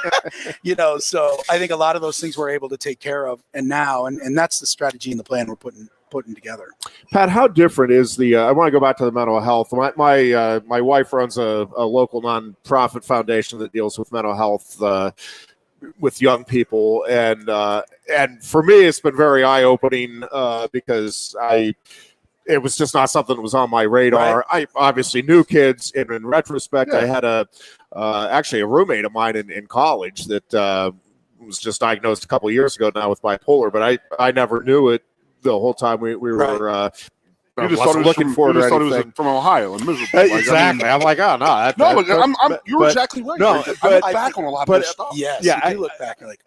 Speaker 10: So I think a lot of those things we're able to take care of, and that's the strategy and the plan we're putting together. Pat,
Speaker 8: how different is the I want to go back to the mental health. My wife runs a local nonprofit foundation that deals with mental health with young people, and for me it's been very eye-opening because it was just not something that was on my radar. Right. I obviously knew kids, and in retrospect, I had actually a roommate of mine in college that was just diagnosed a couple of years ago now with bipolar, but I never knew it the whole time we were
Speaker 9: you just thought looking for it. You just thought it was from Ohio and miserable.
Speaker 8: Exactly. I'm like, oh no.
Speaker 9: You're exactly right.
Speaker 8: No,
Speaker 9: I look back on a lot of this stuff.
Speaker 10: Yes,
Speaker 8: yeah,
Speaker 10: you look back and like,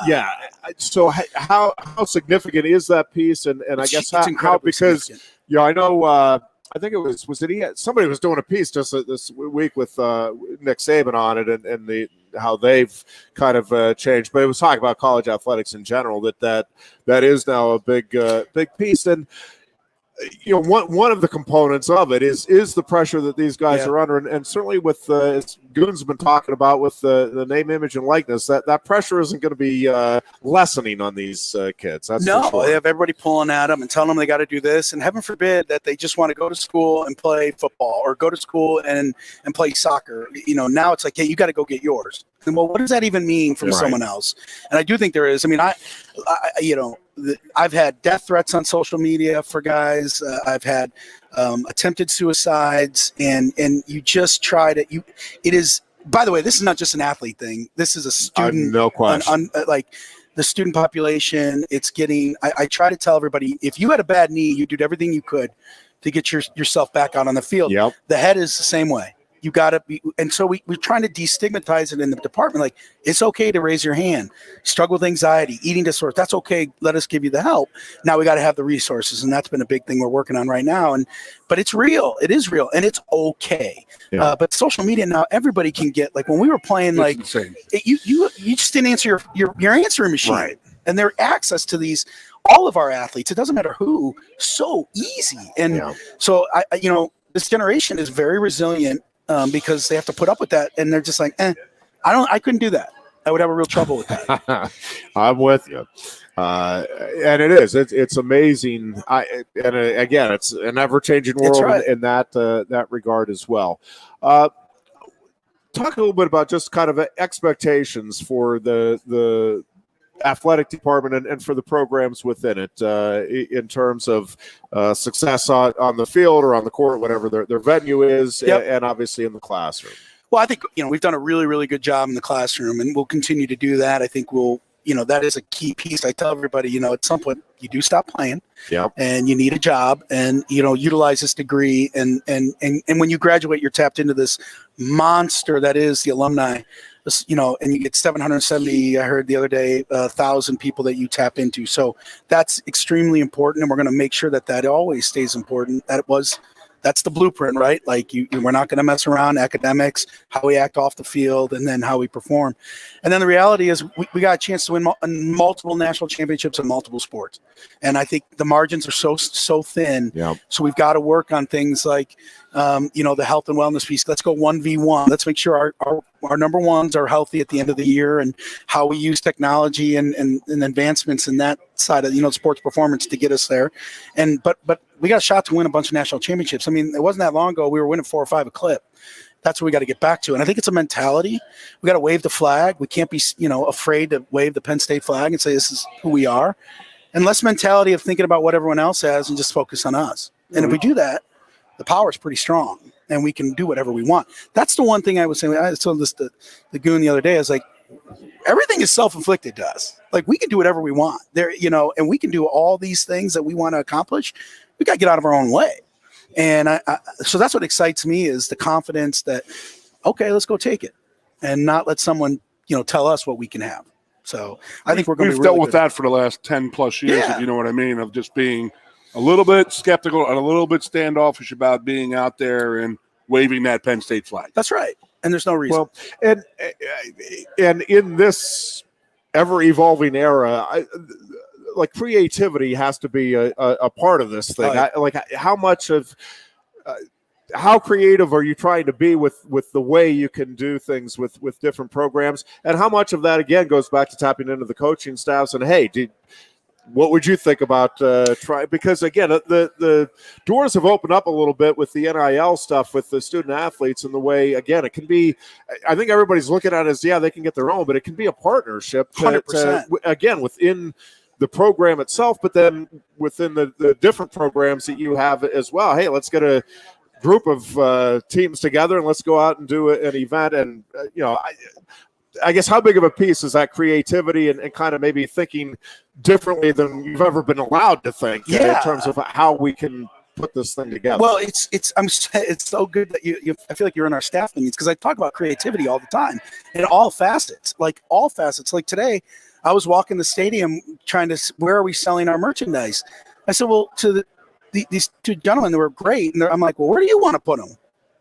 Speaker 8: yeah. So how significant is that piece? And I guess how because I know I think it was somebody was doing a piece just this week with Nick Saban on it, and how they've kind of changed, but it was talking about college athletics in general. That is now a big piece, and one of the components of it is the pressure that these guys are under, and certainly with as Goon's been talking about with the name, image, and likeness, that pressure isn't going to be lessening on these kids. That's for sure.
Speaker 10: They have everybody pulling at them and telling them they got to do this, and heaven forbid that they just want to go to school and play football, or go to school and play soccer. Now it's like, hey, you got to go get yours. And well, what does that even mean from someone else? And I do think there is. I mean, I've had death threats on social media for guys. I've had attempted suicides, and you just try to. It is. By the way, this is not just an athlete thing. This is a student.
Speaker 8: No question.
Speaker 10: Like the student population, it's getting. I try to tell everybody, if you had a bad knee, you did everything you could to get yourself back out on the field.
Speaker 8: Yep.
Speaker 10: The head is the same way. You got to be, and so we're trying to destigmatize it in the department. Like, it's okay to raise your hand, struggle with anxiety, eating disorders. That's okay. Let us give you the help. Now we got to have the resources, and that's been a big thing we're working on right now. But it's real. It is real, and it's okay. Yeah. But social media now, everybody can get, like when we were playing, like you just didn't answer your answering machine,
Speaker 8: right?
Speaker 10: And their access to these, all of our athletes, it doesn't matter who, so easy. And so this generation is very resilient. Because they have to put up with that, and they're just like, I couldn't do that. I would have a real trouble with that.
Speaker 8: I'm with you, and it is. It's amazing. Again, it's an ever-changing world in that regard as well. Talk a little bit about just kind of expectations for the athletic department and for the programs within it, in terms of success on the field or on the court, whatever their venue is, and obviously in the classroom.
Speaker 10: Well, I think we've done a really, really good job in the classroom, and we'll continue to do that. I think that is a key piece. I tell everybody, at some point you do stop playing, and you need a job, and utilize this degree, and when you graduate, you're tapped into this monster that is the alumni. And you get 770, I heard the other day, 1,000 people that you tap into. So that's extremely important, and we're going to make sure that always stays important. That's the blueprint, right? Like we're not going to mess around. Academics, how we act off the field, and then how we perform. And then the reality is we got a chance to win multiple national championships in multiple sports. And I think the margins are so thin.
Speaker 8: Yeah.
Speaker 10: So we've got to work on things like, the health and wellness piece. Let's go 1v1. Let's make sure our our number ones are healthy at the end of the year, and how we use technology and advancements in that side of, sports performance to get us there. But we got a shot to win a bunch of national championships. I mean, it wasn't that long ago we were winning 4 or 5 a clip. That's what we got to get back to. And I think it's a mentality. We got to wave the flag. We can't be, afraid to wave the Penn State flag and say this is who we are. And less mentality of thinking about what everyone else has and just focus on us. And if we do that, the power is pretty strong and we can do whatever we want. That's the one thing I was saying. I told this to the Goon the other day. I was like, everything is self-inflicted to us. Like, we can do whatever we want there, and we can do all these things that we want to accomplish. We got to get out of our own way. And so that's what excites me, is the confidence that, okay, let's go take it, and not let someone, tell us what we can have. So I think we've
Speaker 9: dealt with that for the last 10 plus years, if you know what I mean, of just being a little bit skeptical and a little bit standoffish about being out there and waving that Penn State flag.
Speaker 10: That's right. And there's no reason.
Speaker 8: Well, and in this ever evolving era, like, creativity has to be a part of this thing. How much of how creative are you trying to be with the way you can do things with different programs, and how much of that again goes back to tapping into the coaching staffs and, hey, what would you think about try? Because again, the doors have opened up a little bit with the NIL stuff with the student athletes, and the way, again, it can be. I think everybody's looking at it as, they can get their own, but it can be a partnership.
Speaker 10: 100%.
Speaker 8: Again, within the program itself, but then within the different programs that you have as well. Hey, let's get a group of teams together and let's go out and do an event. And I guess how big of a piece is that creativity and kind of maybe thinking differently than you've ever been allowed to think in terms of how we can put this thing together?
Speaker 10: Well, it's so good that you I feel like you're in our staff meetings, because I talk about creativity all the time in all facets. Like today, I was walking the stadium where are we selling our merchandise? I said, well, to these two gentlemen, they were great. And I'm like, well, where do you want to put them?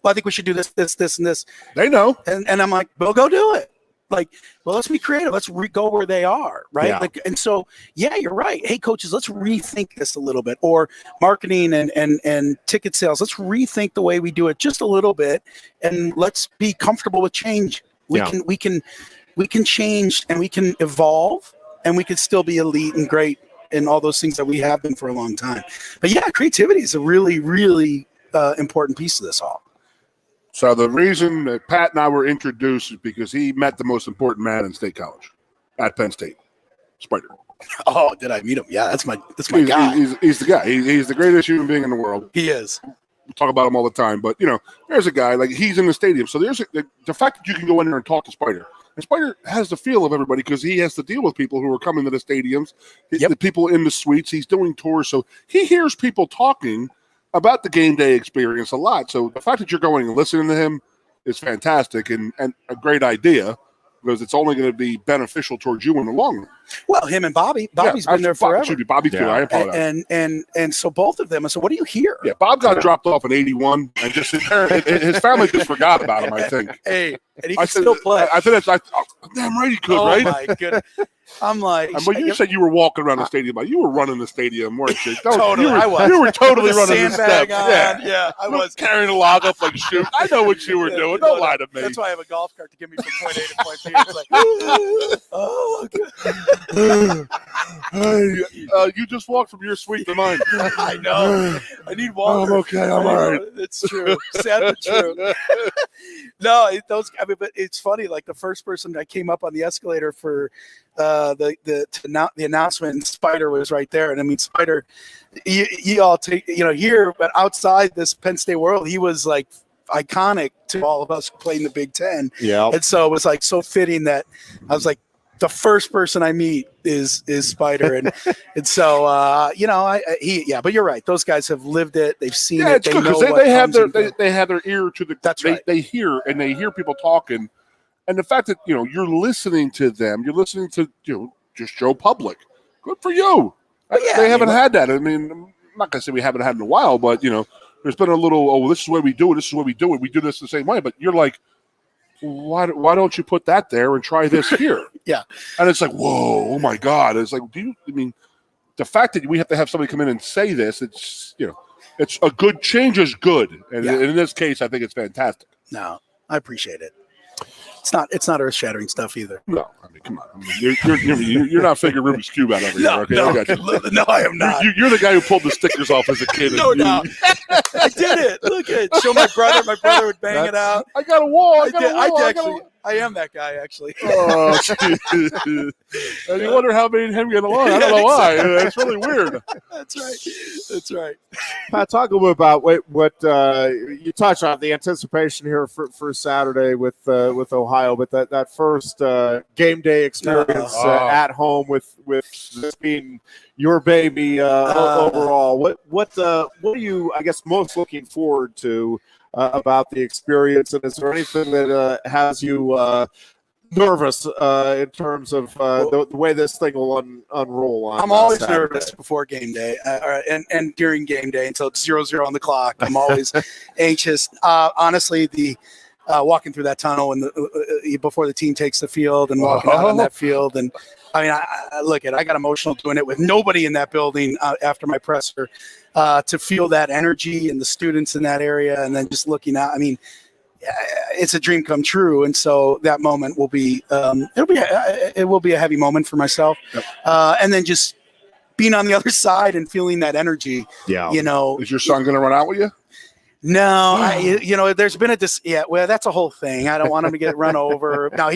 Speaker 10: Well, I think we should do this, and this.
Speaker 9: They know.
Speaker 10: And I'm like, well, go do it. Like, well, let's be creative. Let's go where they are, right?
Speaker 8: Yeah.
Speaker 10: Like, and so, you're right. Hey, coaches, let's rethink this a little bit. Or marketing and ticket sales, let's rethink the way we do it just a little bit, and let's be comfortable with change. We can change, and we can evolve, and we can still be elite and great and all those things that we have been for a long time. But creativity is a really, really important piece of this all.
Speaker 9: So the reason that Pat and I were introduced is because he met the most important man in State College at Penn State, Spider.
Speaker 10: Oh, did I meet him? Yeah, that's my guy.
Speaker 9: He's the guy. He's the greatest human being in the world.
Speaker 10: He is.
Speaker 9: We talk about him all the time. But, there's a guy, like, he's in the stadium. So there's the fact that you can go in there and talk to Spider. And Spider has the feel of everybody because he has to deal with people who are coming to the stadiums, the people in the suites. He's doing tours. So he hears people talking about the game day experience a lot. So the fact that you're going and listening to him is fantastic and a great idea, because it's only going to be beneficial towards you in the long run.
Speaker 10: Well, him and Bobby's been there forever.
Speaker 9: Should be Bobby too. I apologize.
Speaker 10: And so both of them. I said, what do you hear?
Speaker 9: Yeah, Bob got dropped off in 81, and just his family just forgot about him, I think.
Speaker 10: Hey, and he can still play.
Speaker 9: I think damn right he could, right?
Speaker 10: Oh my goodness. I'm like,
Speaker 9: but you said you were walking around the stadium, like you were running the stadium, weren't you?
Speaker 10: Totally, I was.
Speaker 9: You were totally running the steps.
Speaker 10: Yeah, I was
Speaker 9: carrying a log up like shoot. I know what you were doing. Don't lie to me.
Speaker 10: That's why I have a golf cart to get me from point A to point B. It's like, oh,
Speaker 9: hey, you just walked from your suite to mine.
Speaker 10: I know. I need water.
Speaker 9: I'm okay. I'm all right.
Speaker 10: It's true. Sad but true. No, but it's funny. Like, the first person that came up on the escalator for the announcement, and Spider was right there. And I mean, Spider, you all take, here, but outside this Penn State world, he was like iconic to all of us who played in the Big Ten.
Speaker 8: Yeah.
Speaker 10: And so it was like so fitting that I was like, the first person I meet is Spider, and so but you're right. Those guys have lived it. They've seen it.
Speaker 9: They know they have their ear to the.
Speaker 10: That's right.
Speaker 9: They hear people talking, and the fact that you're listening to them, you're listening to just Joe Public. Good for you. They haven't had that. I mean, I'm not gonna say we haven't had it in a while, but there's been a little. Oh, this is the way we do it. This is the way we do it. We do this the same way. But you're like, why don't you put that there and try this here?
Speaker 10: Yeah.
Speaker 9: And it's like, whoa, oh my God. It's like, the fact that we have to have somebody come in and say this, it's a good change is good. And in this case, I think it's fantastic.
Speaker 10: No, I appreciate it. It's not earth-shattering stuff either.
Speaker 9: No, I mean, come on. I mean, you're not figuring Rubik's Cube out over here. Okay,
Speaker 10: no,
Speaker 9: I got you.
Speaker 10: no, I am not.
Speaker 9: You're the guy who pulled the stickers off as a kid.
Speaker 10: No doubt. I did it. Look at it. Show my brother. My brother would bang it out.
Speaker 9: I got a wall.
Speaker 10: I am that guy, actually.
Speaker 9: Oh, and you wonder how me and him get along. I don't know why. It's really weird.
Speaker 10: That's right.
Speaker 8: Pat, talk a little bit about what you touched on, the anticipation here for Saturday with Ohio, but that first game day experience at home with this being your baby overall. What are you, I guess, most looking forward to about the experience, and is there anything that has you nervous in terms of the way this thing will unroll?
Speaker 10: I'm always nervous before game day and during game day until it's 0-0 on the clock. I'm always anxious. Honestly, the walking through that tunnel and before the team takes the field and walking out on that field, and I mean, I got emotional doing it with nobody in that building after my presser. To feel that energy and the students in that area, and then just looking out. I mean, it's a dream come true, and so that moment will be it will be a heavy moment for myself. Yep. And then just being on the other side and feeling that energy. Yeah,
Speaker 9: is your son going to run out with you?
Speaker 10: No, there's been well, that's a whole thing. I don't want him to get run over. No,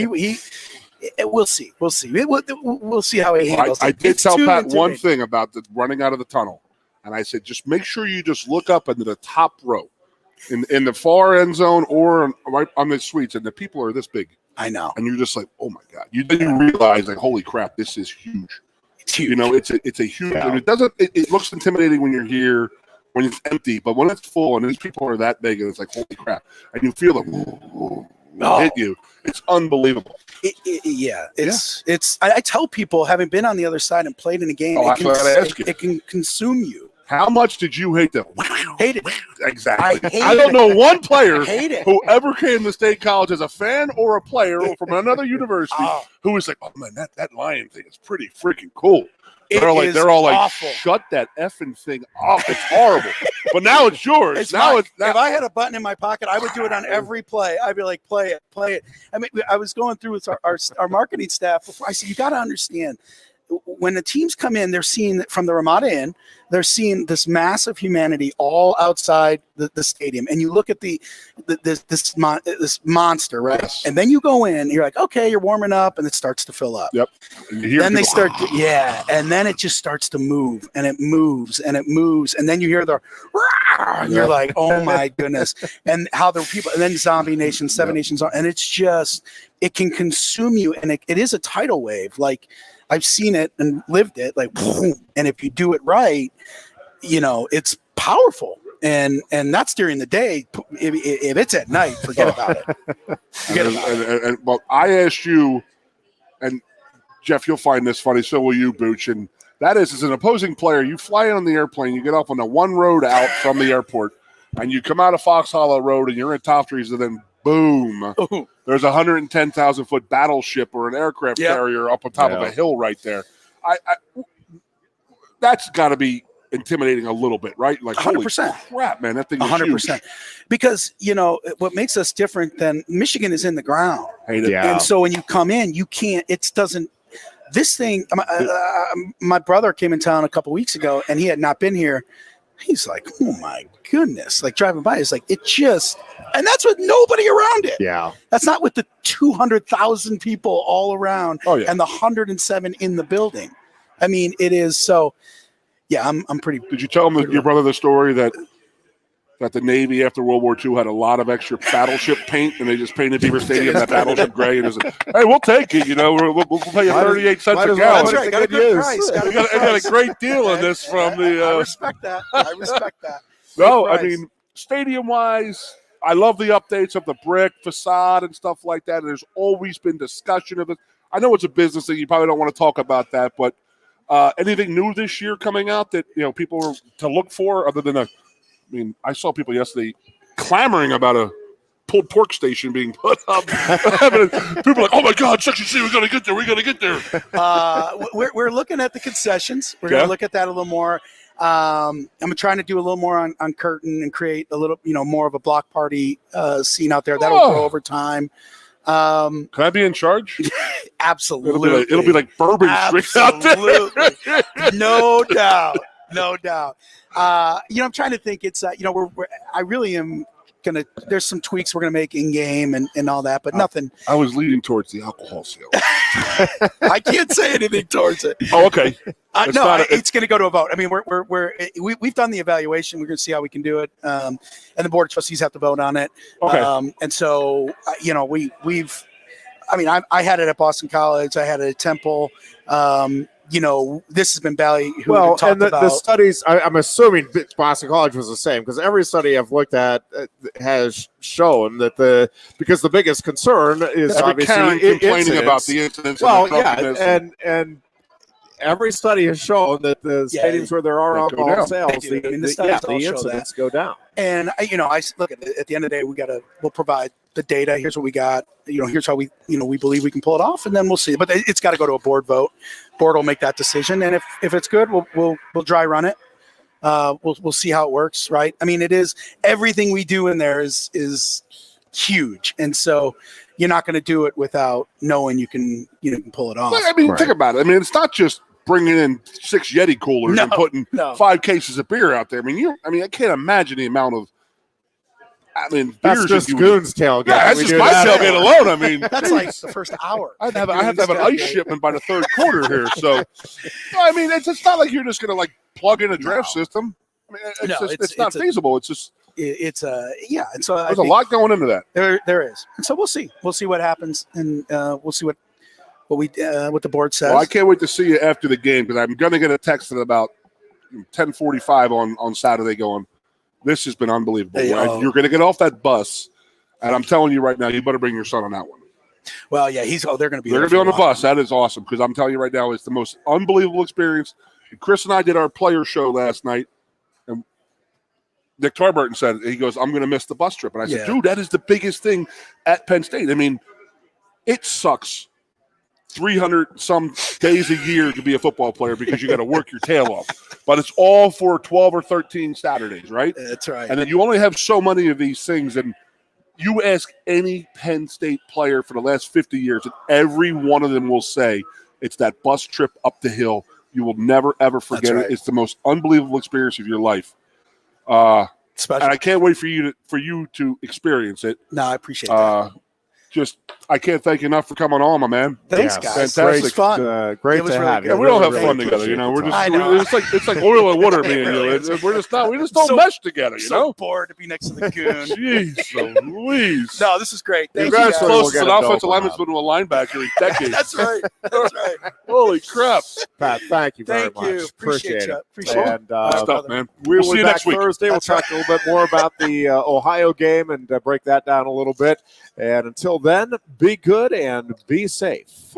Speaker 10: we'll see. We'll see how he handles it.
Speaker 9: I did tell Pat one thing about the running out of the tunnel. And I said, just make sure you just look up into the top row in the far end zone or right on the suites, and the people are this big.
Speaker 10: I know.
Speaker 9: And you're just like, oh, my God. Then you realize, like, holy crap, this is huge.
Speaker 10: It's huge.
Speaker 9: It's a huge – and it looks intimidating when you're here, when it's empty. But when it's full and these people are that big, and it's like, holy crap. And you feel them hit you. It's unbelievable.
Speaker 10: I tell people, having been on the other side and played in a game, it can consume you.
Speaker 9: How much did you hate that?
Speaker 10: Hate it.
Speaker 9: Exactly. I don't know one player who ever came to State College as a fan or a player from another university who was like, oh, man, that Lion thing is pretty freaking cool. They're all like, shut that effing thing off. It's horrible. But now it's yours. If
Speaker 10: I had a button in my pocket, I would do it on every play. I'd be like, play it. I mean, I was going through with our marketing staff before. I said, you got to understand, when the teams come in, they're seeing from the Ramada Inn, they're seeing this mass of humanity all outside the stadium. And you look at this monster, right? Yes. And then you go in, and you're like, okay, you're warming up, and it starts to fill up.
Speaker 9: Yep.
Speaker 10: Then they start, and then it just starts to move, and it moves, and it moves, and then you hear the, and you're like, oh my goodness, and how the people, and then Zombie Nation, Seven Nations, and it's just, it can consume you, and it is a tidal wave, like. I've seen it and lived it, like, and if you do it right, it's powerful. And that's during the day. If it's at night, forget about it.
Speaker 9: Well, I asked you, and Jeff, you'll find this funny. So will you, Booch. And that is, as an opposing player, you fly in on the airplane, you get off on the one road out from the airport, and you come out of Fox Hollow Road, and you're in Top Trees, and then boom. Ooh. There's a 110,000-foot battleship or an aircraft carrier up on top of a hill right there. That's got to be intimidating a little bit, right? Like, 100%. Holy crap, man, that thing is 100%. Huge.
Speaker 10: Because, what makes us different than Michigan is in the ground. And so when you come in, you can't – this thing my brother came in town a couple weeks ago, and he had not been here. He's like, oh, my goodness. Like, driving by, it's like, it just – and that's with nobody around it.
Speaker 8: Yeah.
Speaker 10: That's not with the 200,000 people all around and the 107 in the building. I mean, it is so – yeah, I'm pretty –
Speaker 9: Did you tell him your brother the story that the Navy after World War II had a lot of extra battleship paint, and they just painted Beaver Stadium that battleship gray, and it was like, hey, we'll take it, we'll pay you 38 cents a gallon.
Speaker 10: That's right, got a good price.
Speaker 9: Got a great deal on this from the
Speaker 10: I respect that.
Speaker 9: No, I mean, stadium-wise, I love the updates of the brick facade and stuff like that, and there's always been discussion of it. I know it's a business thing. You probably don't want to talk about that, but anything new this year coming out that people are to look for other than I saw people yesterday clamoring about a pulled pork station being put up. People are like, oh, my God, Section C, we got to get there.
Speaker 10: We're looking at the concessions. We're going to look at that a little more. I'm trying to do a little more on curtain and create a little, more of a block party scene out there. That'll grow over time. Can
Speaker 9: I be in charge?
Speaker 10: Absolutely.
Speaker 9: It'll be like Bourbon Street out there.
Speaker 10: No doubt. No doubt. I'm trying to think. It's I really am gonna. There's some tweaks we're gonna make in game and all that, but nothing.
Speaker 9: I was leaning towards the alcohol sale.
Speaker 10: I can't say anything towards it.
Speaker 9: Oh, okay.
Speaker 10: It's going to go to a vote. I mean, we've done the evaluation. We're going to see how we can do it, and the board of trustees have to vote on it.
Speaker 9: Okay.
Speaker 10: And so, we've. I mean, I had it at Boston College. I had it at Temple. This has been Bally.
Speaker 8: Well, and the studies, I'm assuming Boston College was the same, because every study I've looked at has shown that because the biggest concern is obviously
Speaker 9: complaining about the incidents.
Speaker 8: Well, and every study has shown that the stadiums where there are alcohol sales, the incidents go down.
Speaker 10: And I look at the end of the day, we'll provide the data. Here's what we got. Here's how we believe we can pull it off, and then we'll see. But it's got to go to a board vote. Board will make that decision, and if it's good, we'll dry run it. We'll see how it works, right? I mean, it is everything we do in there is huge, and so you're not going to do it without knowing you can pull it off.
Speaker 9: I mean, think about it. I mean, it's not just bringing in 6 Yeti coolers and putting 5 cases of beer out there. I mean, I can't imagine the amount of.
Speaker 8: That's just Goon's tailgate.
Speaker 9: Yeah, that's just my tailgate alone. I mean,
Speaker 10: that's like the first hour.
Speaker 9: I have to have an ice shipment by the third quarter here. So, I mean, it's not like you're just going to plug in a draft system. I mean, it's not feasible. It's just
Speaker 10: and so
Speaker 9: there's a lot going into that.
Speaker 10: There is, and so we'll see what happens, and we'll see what the board says.
Speaker 9: Well, I can't wait to see you after the game, because I'm going to get a text at about 10:45 on Saturday going, this has been unbelievable. You're going to get off that bus, and I'm telling you right now, you better bring your son on that one.
Speaker 10: Well, yeah, they're going to be.
Speaker 9: They're going to be on the bus. That is awesome, because I'm telling you right now, it's the most unbelievable experience. Chris and I did our player show last night, and Nick Tarburton said, he goes, I'm going to miss the bus trip. And I said, dude, that is the biggest thing at Penn State. I mean, it sucks 300 some days a year to be a football player, because you got to work your tail off. But it's all for 12 or 13 Saturdays, right?
Speaker 10: That's right.
Speaker 9: And then you only have so many of these things. And you ask any Penn State player for the last 50 years, and every one of them will say it's that bus trip up the hill. You will never, ever forget it. It's the most unbelievable experience of your life.
Speaker 10: Special.
Speaker 9: And I can't wait for you to experience it.
Speaker 10: No, I appreciate that.
Speaker 9: I can't thank you enough for coming on, my man.
Speaker 10: Thanks, guys.
Speaker 9: Fantastic.
Speaker 10: It's fun.
Speaker 8: Great to have you.
Speaker 9: Yeah, we all have fun together, We're just it's like oil and water, me and you. We just don't mesh together,
Speaker 10: So bored to be next to the Goon.
Speaker 9: Jeez Louise.
Speaker 10: No, this is great.
Speaker 9: You guys are close to an offensive lineman's been to a linebacker in decades.
Speaker 10: That's right. That's right.
Speaker 9: Holy crap.
Speaker 8: Pat, thank you very much.
Speaker 10: Thank you. Appreciate it.
Speaker 8: And
Speaker 9: stuff, man.
Speaker 8: We'll
Speaker 9: see you
Speaker 8: back
Speaker 9: next week.
Speaker 8: Thursday. We'll talk a little bit more about the Ohio game and break that down a little bit. And until then, be good and be safe.